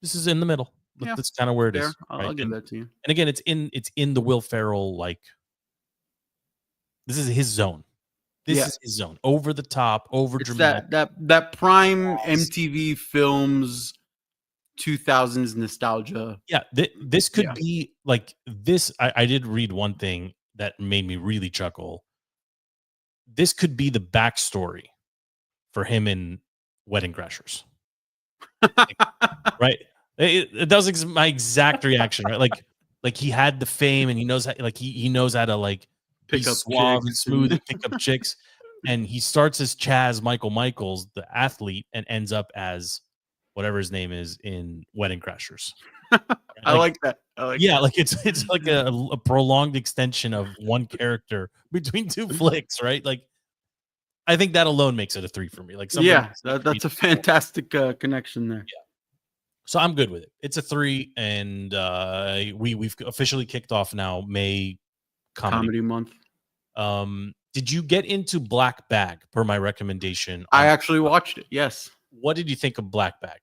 S7: this is in the middle. Yeah, that's kind of where it is.
S4: I'll give that to you.
S7: And again, it's in the Will Ferrell like. This is his zone. This is his zone. Over the top, over dramatic.
S4: That prime MTV Films 2000s nostalgia.
S7: Yeah, this could be like this. I did read one thing that made me really chuckle. This could be the backstory for him in Wedding Crashers. Right? That was my exact reaction, right? Like he had the fame and he knows how, like he knows how to like
S4: pick up
S7: suave and smooth and pick up chicks. And he starts as Chaz Michaels, the athlete, and ends up as whatever his name is in Wedding Crashers.
S4: I like that.
S7: Like it's like a prolonged extension of one character between two flicks, right? Like I think that alone makes it a 3 for me. Like
S4: that's a fantastic connection there.
S7: Yeah. So I'm good with it. It's a 3, and we've officially kicked off now May comedy
S4: month.
S7: Did you get into Black Bag per my recommendation?
S4: I actually watched it. Yes.
S7: What did you think of Black Bag?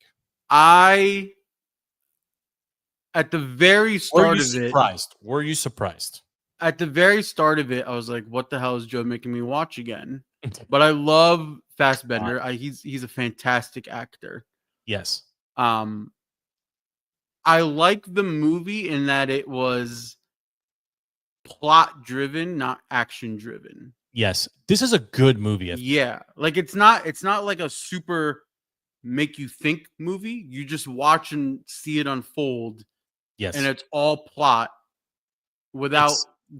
S4: At the very start of it,
S7: were you surprised?
S4: At the very start of it, I was like, "What the hell is Joe making me watch again?" But I love Fassbender. He's a fantastic actor.
S7: Yes.
S4: I like the movie in that it was plot driven, not action driven.
S7: Yes, this is a good movie.
S4: Yeah, like it's not like a super make you think movie. You just watch and see it unfold.
S7: Yes,
S4: and it's all plot without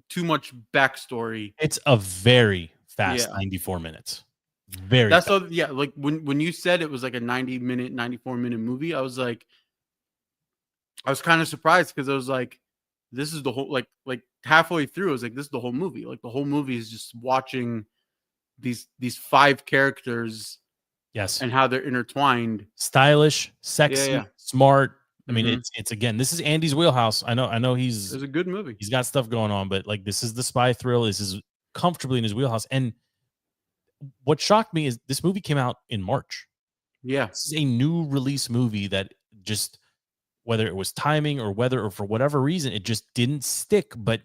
S4: too much backstory.
S7: It's a very fast 94 minutes. Very.
S4: That's so yeah. Like when you said it was like a 90-minute, 94-minute movie, I was kind of surprised because I was like, this is the whole like halfway through, I was like, this is the whole movie. Like the whole movie is just watching these 5 characters,
S7: yes,
S4: and how they're intertwined.
S7: Stylish, sexy, smart. I mean, it's again, this is Andy's wheelhouse. I know
S4: It's a good movie.
S7: he's got stuff going on, but like this is the spy thrill. This is comfortably in his wheelhouse. And what shocked me is this movie came out in March.
S4: Yeah.
S7: This is a new release movie that just, whether it was timing or for whatever reason, it just didn't stick. But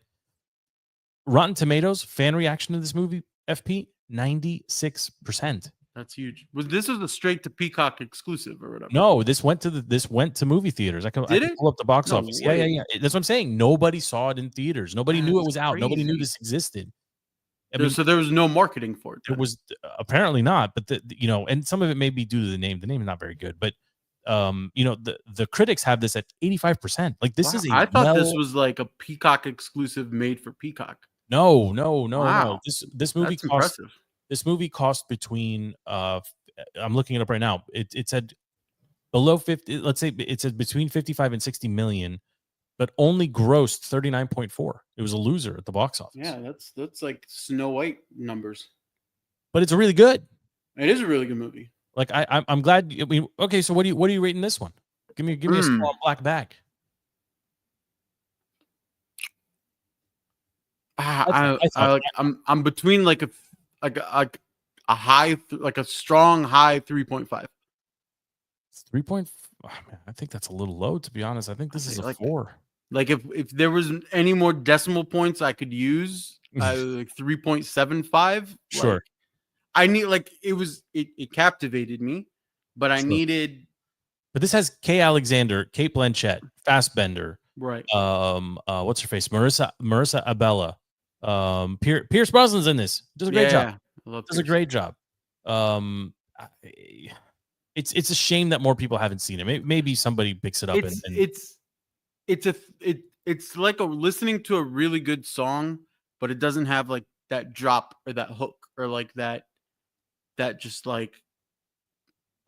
S7: Rotten Tomatoes fan reaction to this movie, FP, 96%.
S4: That's huge. This was a straight to Peacock exclusive or whatever?
S7: No, this went to movie theaters. I can pull up the box office. Yeah. That's what I'm saying. Nobody saw it in theaters. Nobody knew it was out. Nobody knew this existed.
S4: So there was no marketing for it.
S7: There was apparently not, but and some of it may be due to the name. The name is not very good, but the critics have this at 85%. Like this is
S4: I thought this was like a Peacock exclusive made for Peacock.
S7: No.
S4: Wow.
S7: This movie
S4: That's
S7: cost
S4: impressive.
S7: This movie cost between I'm looking it up right now. It said below 50, let's say it said between 55 and 60 million, but only grossed 39.4. It was a loser at the box office.
S4: Yeah, that's like Snow White numbers.
S7: But it's really good.
S4: It is a really good movie.
S7: Like I'm glad. I mean, okay, so what are you rating this one? Give me a score on Black Bag.
S4: I'm between like a high, like a strong high 3.5.
S7: 3.5. Oh, man, I think that's a little low, to be honest. I think this is a 4.
S4: Like if there was any more decimal points I could use, like 3.75.
S7: Sure.
S4: Like, I need it captivated me, but I needed.
S7: But this has Kay Alexander, Kate Blanchett, Fassbender,
S4: right?
S7: What's her face? Marissa Abella. Pierce Brosnan's in this. Does a great job. Does a great job. It's a shame that more people haven't seen it. Maybe somebody picks it up.
S4: It's like listening to a really good song, but it doesn't have like that drop or that hook or like that just like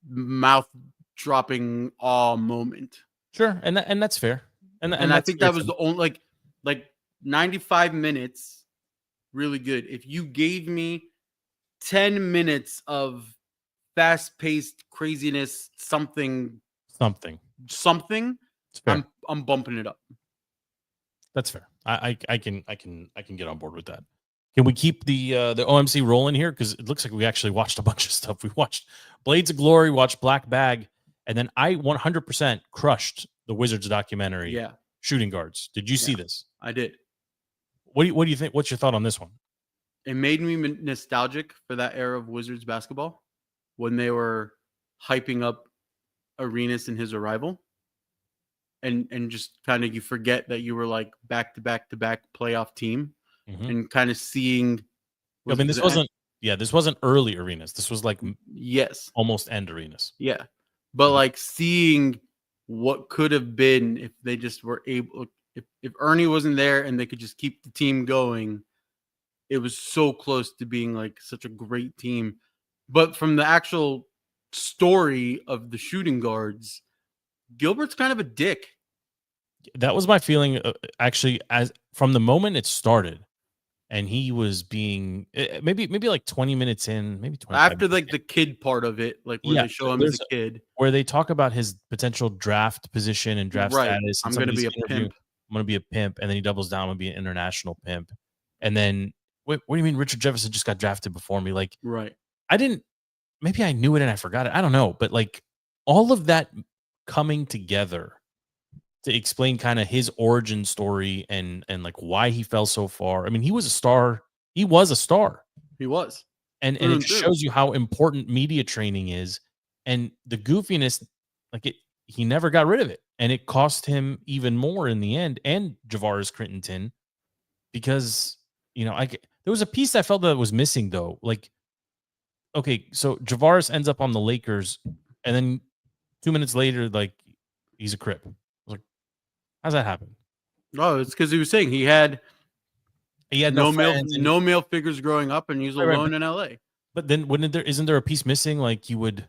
S4: mouth dropping awe moment.
S7: Sure, and that's fair. And
S4: I think that was the only like 95 minutes, really good. If you gave me 10 minutes of fast-paced craziness, something, I'm bumping it up.
S7: That's fair. I can get on board with that. Can we keep the OMC rolling here? Because it looks like we actually watched a bunch of stuff. We watched Blades of Glory, watched Black Bag, and then I 100% crushed the Wizards documentary.
S4: Yeah,
S7: Shooting Guards. Did you see this?
S4: I did.
S7: What do you think? What's your thought on this one?
S4: It made me nostalgic for that era of Wizards basketball when they were hyping up Arenas and his arrival. And just kind of you forget that you were like back to back playoff team, and kind of seeing.
S7: I mean, this wasn't early Arenas. This was like almost end Arenas.
S4: Yeah, but like seeing what could have been if they just were able, if Ernie wasn't there and they could just keep the team going. It was so close to being like such a great team, but from the actual story of the Shooting Guards, Gilbert's kind of a dick.
S7: That was my feeling, actually, as from the moment it started, and he was being maybe like 20 minutes in, maybe 20
S4: after like the kid part of it, like where they show him as a kid,
S7: where they talk about his potential draft position and draft status.
S4: I'm going to be a pimp.
S7: I'm going to be a pimp, and then he doubles down and be an international pimp, and then. What do you mean Richard Jefferson just got drafted before me? Like,
S4: right.
S7: Maybe I knew it and I forgot it. I don't know. But like all of that coming together to explain kind of his origin story and like why he fell so far. I mean, he was a star. He was. And it just shows you how important media training is. And the goofiness, he never got rid of it. And it cost him even more in the end. And Javaris Crittenton, because, there was a piece I felt that was missing, though. Like, okay, so Javaris ends up on the Lakers, and then 2 minutes later, like, he's a Crip. I was like, how's that happen?
S4: Oh, it's because he was saying he had
S7: no
S4: male figures growing up, and he was alone in LA.
S7: But then isn't there a piece missing? Like you would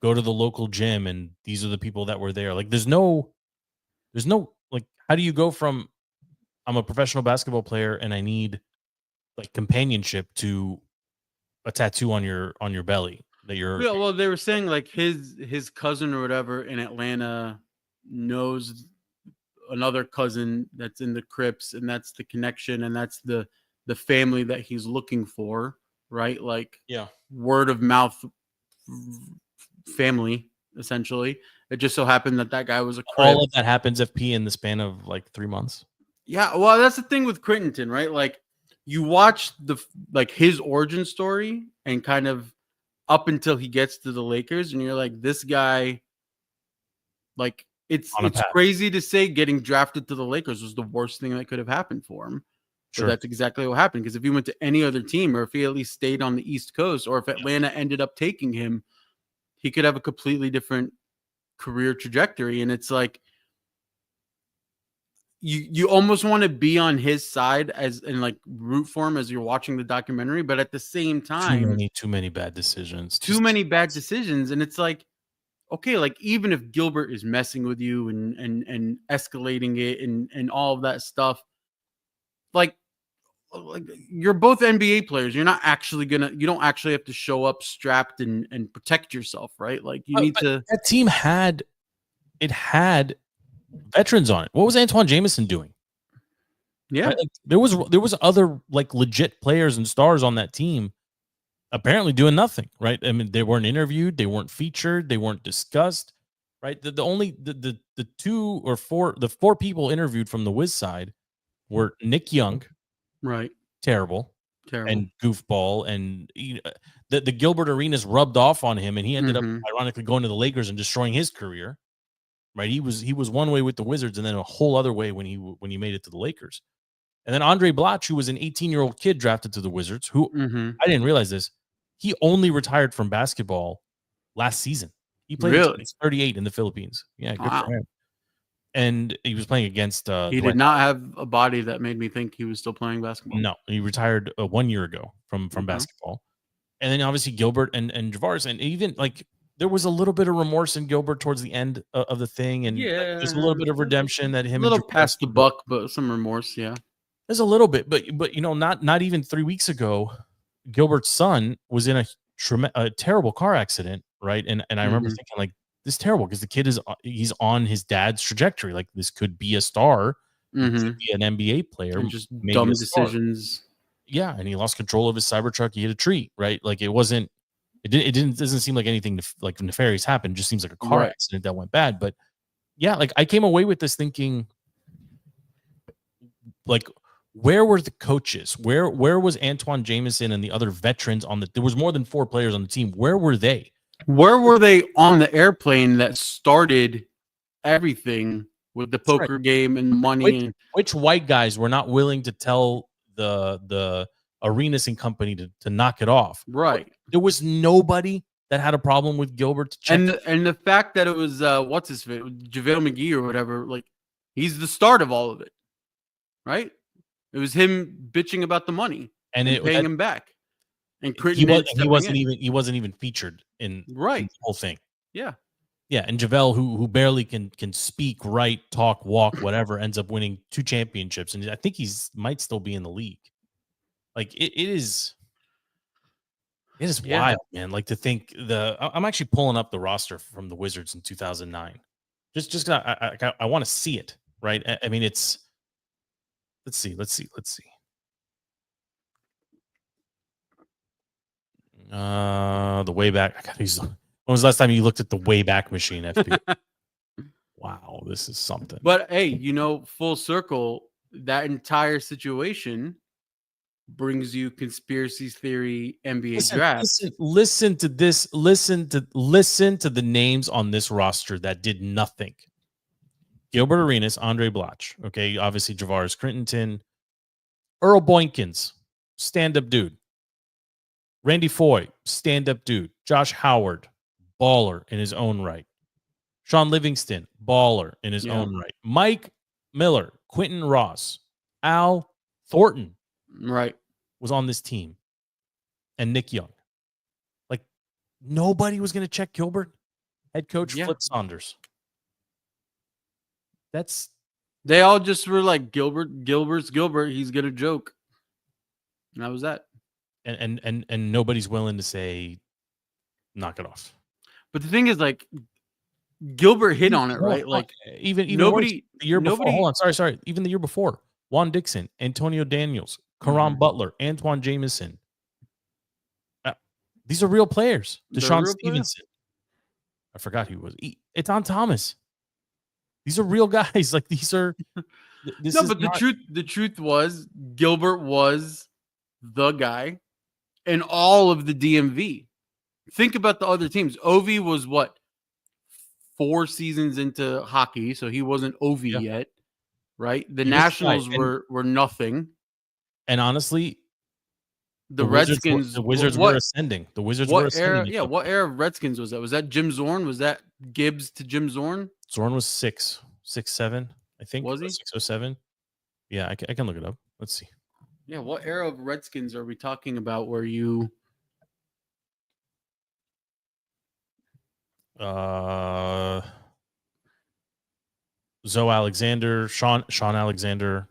S7: go to the local gym and these are the people that were there. Like there's no like how do you go from I'm a professional basketball player and I need like companionship to a tattoo on your belly that you're
S4: Yeah, well, they were saying like his cousin or whatever in Atlanta knows another cousin that's in the Crips, and that's the connection, and that's the family that he's looking for, right? Like word of mouth family, essentially. It just so happened that guy was a Crip.
S7: All of that happens FP in the span of like 3 months.
S4: Yeah, well, that's the thing with Crittenton, right? Like you watch his origin story and kind of up until he gets to the Lakers, and you're like, this guy, like it's crazy to say getting drafted to the Lakers was the worst thing that could have happened for him. But that's exactly what happened. Because if he went to any other team, or if he at least stayed on the East Coast, or if Atlanta ended up taking him, he could have a completely different career trajectory. And it's like you almost want to be on his side and like root for him as you're watching the documentary, but at the same time,
S7: too many bad decisions.
S4: Too many bad decisions. And it's like, okay, like even if Gilbert is messing with you and escalating it and all of that stuff, like you're both NBA players. You're not actually you don't actually have to show up strapped and protect yourself, right? Like you need to.
S7: That team had veterans on it. What was Antoine Jameson doing?
S4: Yeah,
S7: right? Like, there was other like legit players and stars on that team apparently doing nothing, right? I mean, they weren't interviewed, they weren't featured, they weren't discussed, right? The four people interviewed from the Wiz side were Nick Young,
S4: right?
S7: Terrible, and goofball, and the Gilbert Arenas rubbed off on him, and he ended up ironically going to the Lakers and destroying his career. Right, he was one way with the Wizards, and then a whole other way when he made it to the Lakers. And then Andre Blatch, who was an 18-year-old kid drafted to the Wizards, who I didn't realize this, he only retired from basketball last season. He played until he was 38 in the Philippines. Yeah, good for him. And he was playing against.
S4: He did not have a body that made me think he was still playing basketball.
S7: No, he retired 1 year ago from basketball. And then obviously Gilbert and Javaris, and even like there was a little bit of remorse in Gilbert towards the end of the thing, and there's a little bit of redemption that him.
S4: A little past the buck, but some remorse, yeah.
S7: There's a little bit, but you know, not even 3 weeks ago, Gilbert's son was in a terrible car accident, right? And I remember thinking like, this is terrible because the kid he's on his dad's trajectory. Like this could be a star, could be an NBA player,
S4: and just dumb decisions.
S7: Yeah, and he lost control of his Cybertruck. He hit a tree, right? Like it doesn't seem like anything like nefarious happened. It just seems like a car accident that went bad. But yeah, like I came away with this thinking, like, where were the coaches? Where was Antoine Jameson and the other veterans there was more than 4 players on the team. Where were they?
S4: Where were they on the airplane that started everything with the poker game and money?
S7: Which white guys were not willing to tell the Arenas and company to knock it off?
S4: Right.
S7: There was nobody that had a problem with Gilbert to check.
S4: And the fact that it was what's his name, JaVale McGee or whatever, like he's the start of all of it, right? It was him bitching about the money and paying him back. And
S7: he wasn't even featured in the whole thing.
S4: Yeah.
S7: Yeah, and JaVale, who barely can speak, write, talk, walk, whatever, ends up winning 2 championships, and I think might still be in the league. Like it is wild, man. Like to think I'm actually pulling up the roster from the Wizards in 2009. Just I want to see it, right? I mean, it's let's see. The Wayback. When was the last time you looked at the Wayback Machine, FP? Wow, this is something.
S4: But hey, full circle, that entire situation brings you conspiracy theory NBA draft.
S7: Listen to this. Listen to the names on this roster that did nothing. Gilbert Arenas, Andre Blatch. Okay, obviously Javaris Crittenton, Earl Boykins, stand-up dude. Randy Foye, stand-up dude. Josh Howard, baller in his own right. Sean Livingston, baller in his own right. Mike Miller, Quentin Ross, Al Thornton,
S4: right,
S7: was on this team, and Nick Young. Nobody was going to check Gilbert. Head coach
S4: Yeah.
S7: Flip Saunders.
S4: They all just were like, Gilbert's Gilbert. He's gonna joke. And that was that.
S7: And nobody's willing to say, knock it off.
S4: But the thing is, like, Gilbert hit on it, right? Like,
S7: even
S4: nobody,
S7: the year before.
S4: nobody.
S7: Hold on, sorry. Even the year before, Juan Dixon, Antonio Daniels, Karan Butler, Antoine Jameson. These are real players. Deshaun Stevenson. I forgot who was. It's Thomas. These are real guys. Like, these are.
S4: The truth was Gilbert was the guy in all of the DMV. Think about the other teams. Ovi was what, 4 seasons into hockey, so he wasn't Ovi yet, right? The Nationals were nothing.
S7: And honestly,
S4: the Redskins,
S7: the Wizards were ascending. The Wizards were ascending.
S4: What era of Redskins was that? Was that Jim Zorn? Was that Gibbs to Jim Zorn?
S7: Zorn was 6'7", I think.
S4: Was he
S7: 6'07"? Yeah, I can look it up. Let's see.
S4: Yeah, what era of Redskins are we talking about? Where you?
S7: Zoe Alexander, Sean Alexander.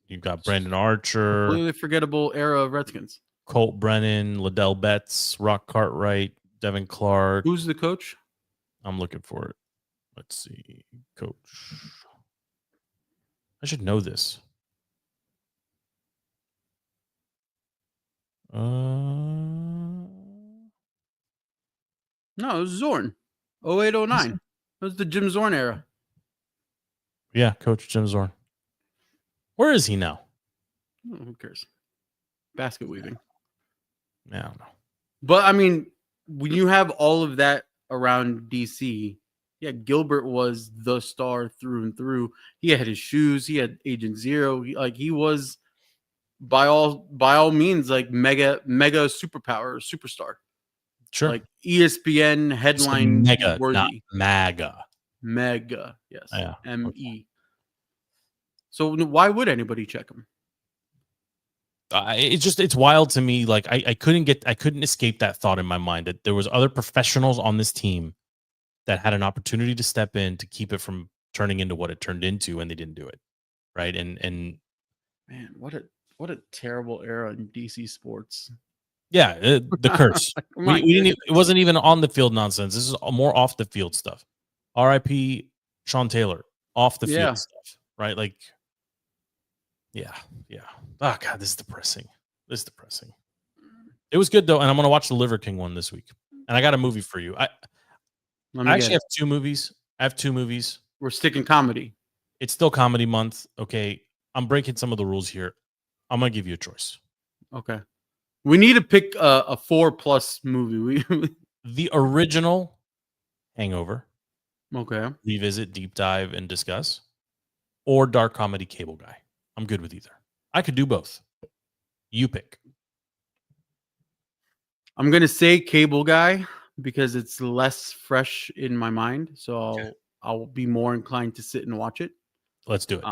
S7: You've got Brandon Archer.
S4: Completely forgettable era of Redskins.
S7: Colt Brennan, Liddell Betts, Rock Cartwright, Devin Clark.
S4: Who's the coach?
S7: I'm looking for it. Let's see. Coach. I should know this.
S4: No, it was Zorn. 0809. It was the Jim Zorn era.
S7: Yeah, Coach Jim Zorn. Where is he now?
S4: Oh, who cares? Basket weaving.
S7: I don't know.
S4: But I mean, when you have all of that around DC, yeah, Gilbert was the star through and through. He had his shoes. He had Agent Zero. He was by all means like mega superpower, superstar.
S7: Sure.
S4: Like ESPN headline
S7: mega,
S4: worthy.
S7: not MAGA.
S4: Mega, yes.
S7: Yeah.
S4: ME. So why would anybody check him?
S7: It's wild to me. Like I couldn't escape that thought in my mind that there was other professionals on this team that had an opportunity to step in to keep it from turning into what it turned into, and they didn't do it. Right. And
S4: man, what a terrible era in DC sports.
S7: Yeah, the curse. we didn't. It wasn't even on the field nonsense. This is more off the field stuff. R.I.P. Sean Taylor. Off the field stuff. Right. Like. Yeah. Oh God, this is depressing. It was good though, and I'm gonna watch the Liver King one this week. And I got a movie for you. I actually have 2 movies.
S4: We're sticking comedy.
S7: It's still comedy month. Okay, I'm breaking some of the rules here. I'm gonna give you a choice.
S4: Okay, we need to pick a 4+ movie.
S7: The original Hangover.
S4: Okay.
S7: Revisit, deep dive, and discuss, or dark comedy Cable Guy. I'm good with either. I could do both. You pick.
S4: I'm going to say Cable Guy because it's less fresh in my mind. So I'll be more inclined to sit and watch it.
S7: Let's do it.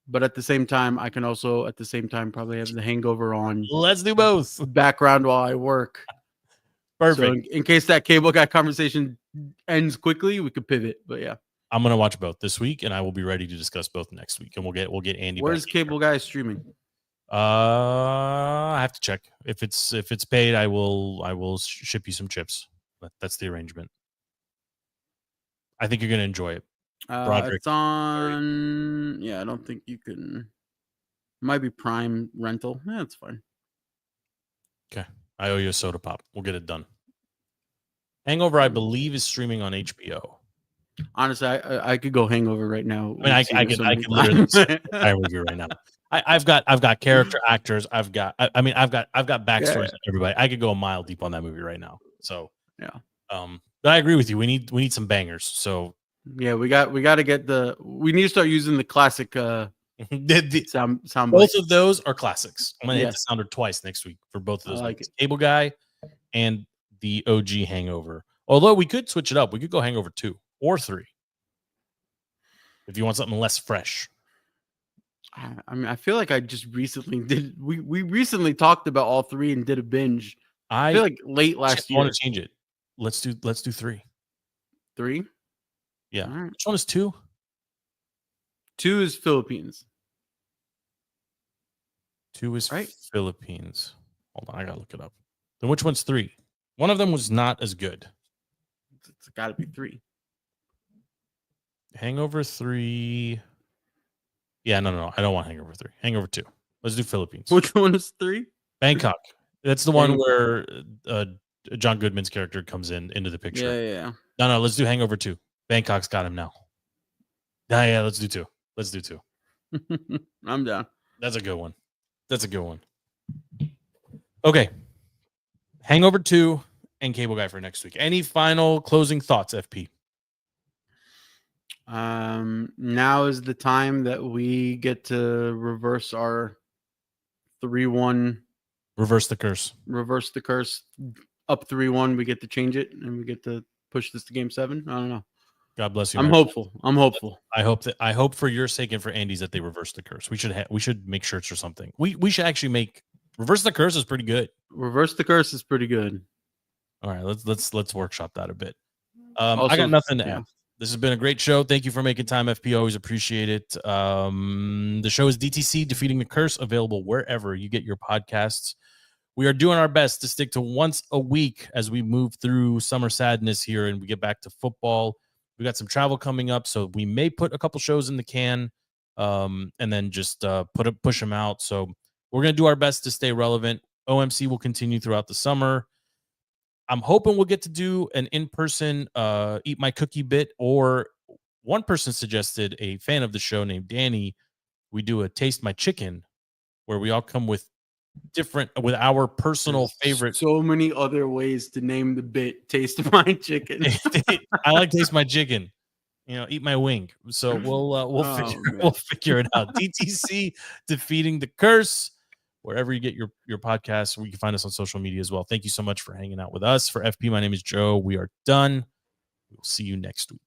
S4: But at the same time, I can also probably have The Hangover on.
S7: Let's do both.
S4: Background while I work.
S7: Perfect.
S4: So in case that Cable Guy conversation ends quickly, we could pivot. But yeah.
S7: I'm gonna watch both this week, and I will be ready to discuss both next week. And we'll get Andy.
S4: Where's Cable Guy streaming?
S7: I have to check. If it's paid, I will ship you some chips. That's the arrangement. I think you're gonna enjoy it.
S4: It's on. Yeah, I don't think you can. It might be Prime rental. Yeah, it's fine.
S7: Okay, I owe you a soda pop. We'll get it done. Hangover, I believe, is streaming on HBO.
S4: Honestly, I could go Hangover right now.
S7: I could literally with you right now. I've got character actors. I've got backstories on everybody. I could go a mile deep on that movie right now. So
S4: yeah.
S7: But I agree with you. We need some bangers. So
S4: yeah, we got to get we need to start using the classic sound
S7: both
S4: bites.
S7: of those are classics. I'm gonna hit the sounder twice next week for both of those. Like Cable Guy and the OG Hangover. Although we could switch it up. We could go Hangover 2 or 3 if you want something less fresh.
S4: I mean, I feel like I just recently did. We recently talked about all 3 and did a binge I feel like late last year.
S7: I want to change it. Let's do 3.
S4: 3?
S7: Yeah.
S4: Right.
S7: Which one is 2?
S4: 2 is Philippines.
S7: 2 is
S4: right.
S7: Philippines. Hold on, I gotta look it up. Then which one's 3? One of them was not as good.
S4: It's got to be 3.
S7: Hangover 3. Yeah, no. I don't want Hangover 3. Hangover 2. Let's do Philippines.
S4: Which one is 3?
S7: Bangkok. That's the one where John Goodman's character comes into the picture.
S4: Yeah.
S7: No, let's do Hangover 2. Bangkok's got him now. Yeah, let's do 2.
S4: I'm down.
S7: That's a good one. Okay. Hangover 2 and Cable Guy for next week. Any final closing thoughts, FP?
S4: Now is the time that we get to reverse our 3-1.
S7: Reverse the curse.
S4: Up 3-1. We get to change it and we get to push this to game 7. I don't know.
S7: God bless you.
S4: I'm hopeful.
S7: I hope for your sake and for Andy's that they reverse the curse. We should make shirts or something. We should actually make reverse the curse is pretty good.
S4: Reverse the curse is pretty good.
S7: All right, let's workshop that a bit.
S4: Also,
S7: I got nothing to add. This has been a great show. Thank you for making time, FP. Always appreciate it. The show is DTC Defeating the Curse, available wherever you get your podcasts. We are doing our best to stick to once a week as we move through summer sadness here and we get back to football. We got some travel coming up, so we may put a couple shows in the can and then just push them out. So we're going to do our best to stay relevant. OMC will continue throughout the summer. I'm hoping we'll get to do an in-person Eat My Cookie bit, or one person suggested, a fan of the show named Danny, we do a Taste My Chicken where we all come with our personal favorite.
S4: So many other ways to name the bit. Taste My Chicken.
S7: I like Taste My Chicken. Eat my wing. So we'll figure it out. DTC Defeating the Curse. Wherever you get your podcasts, you can find us on social media as well. Thank you so much for hanging out with us. For FP, my name is Joe. We are done. We'll see you next week.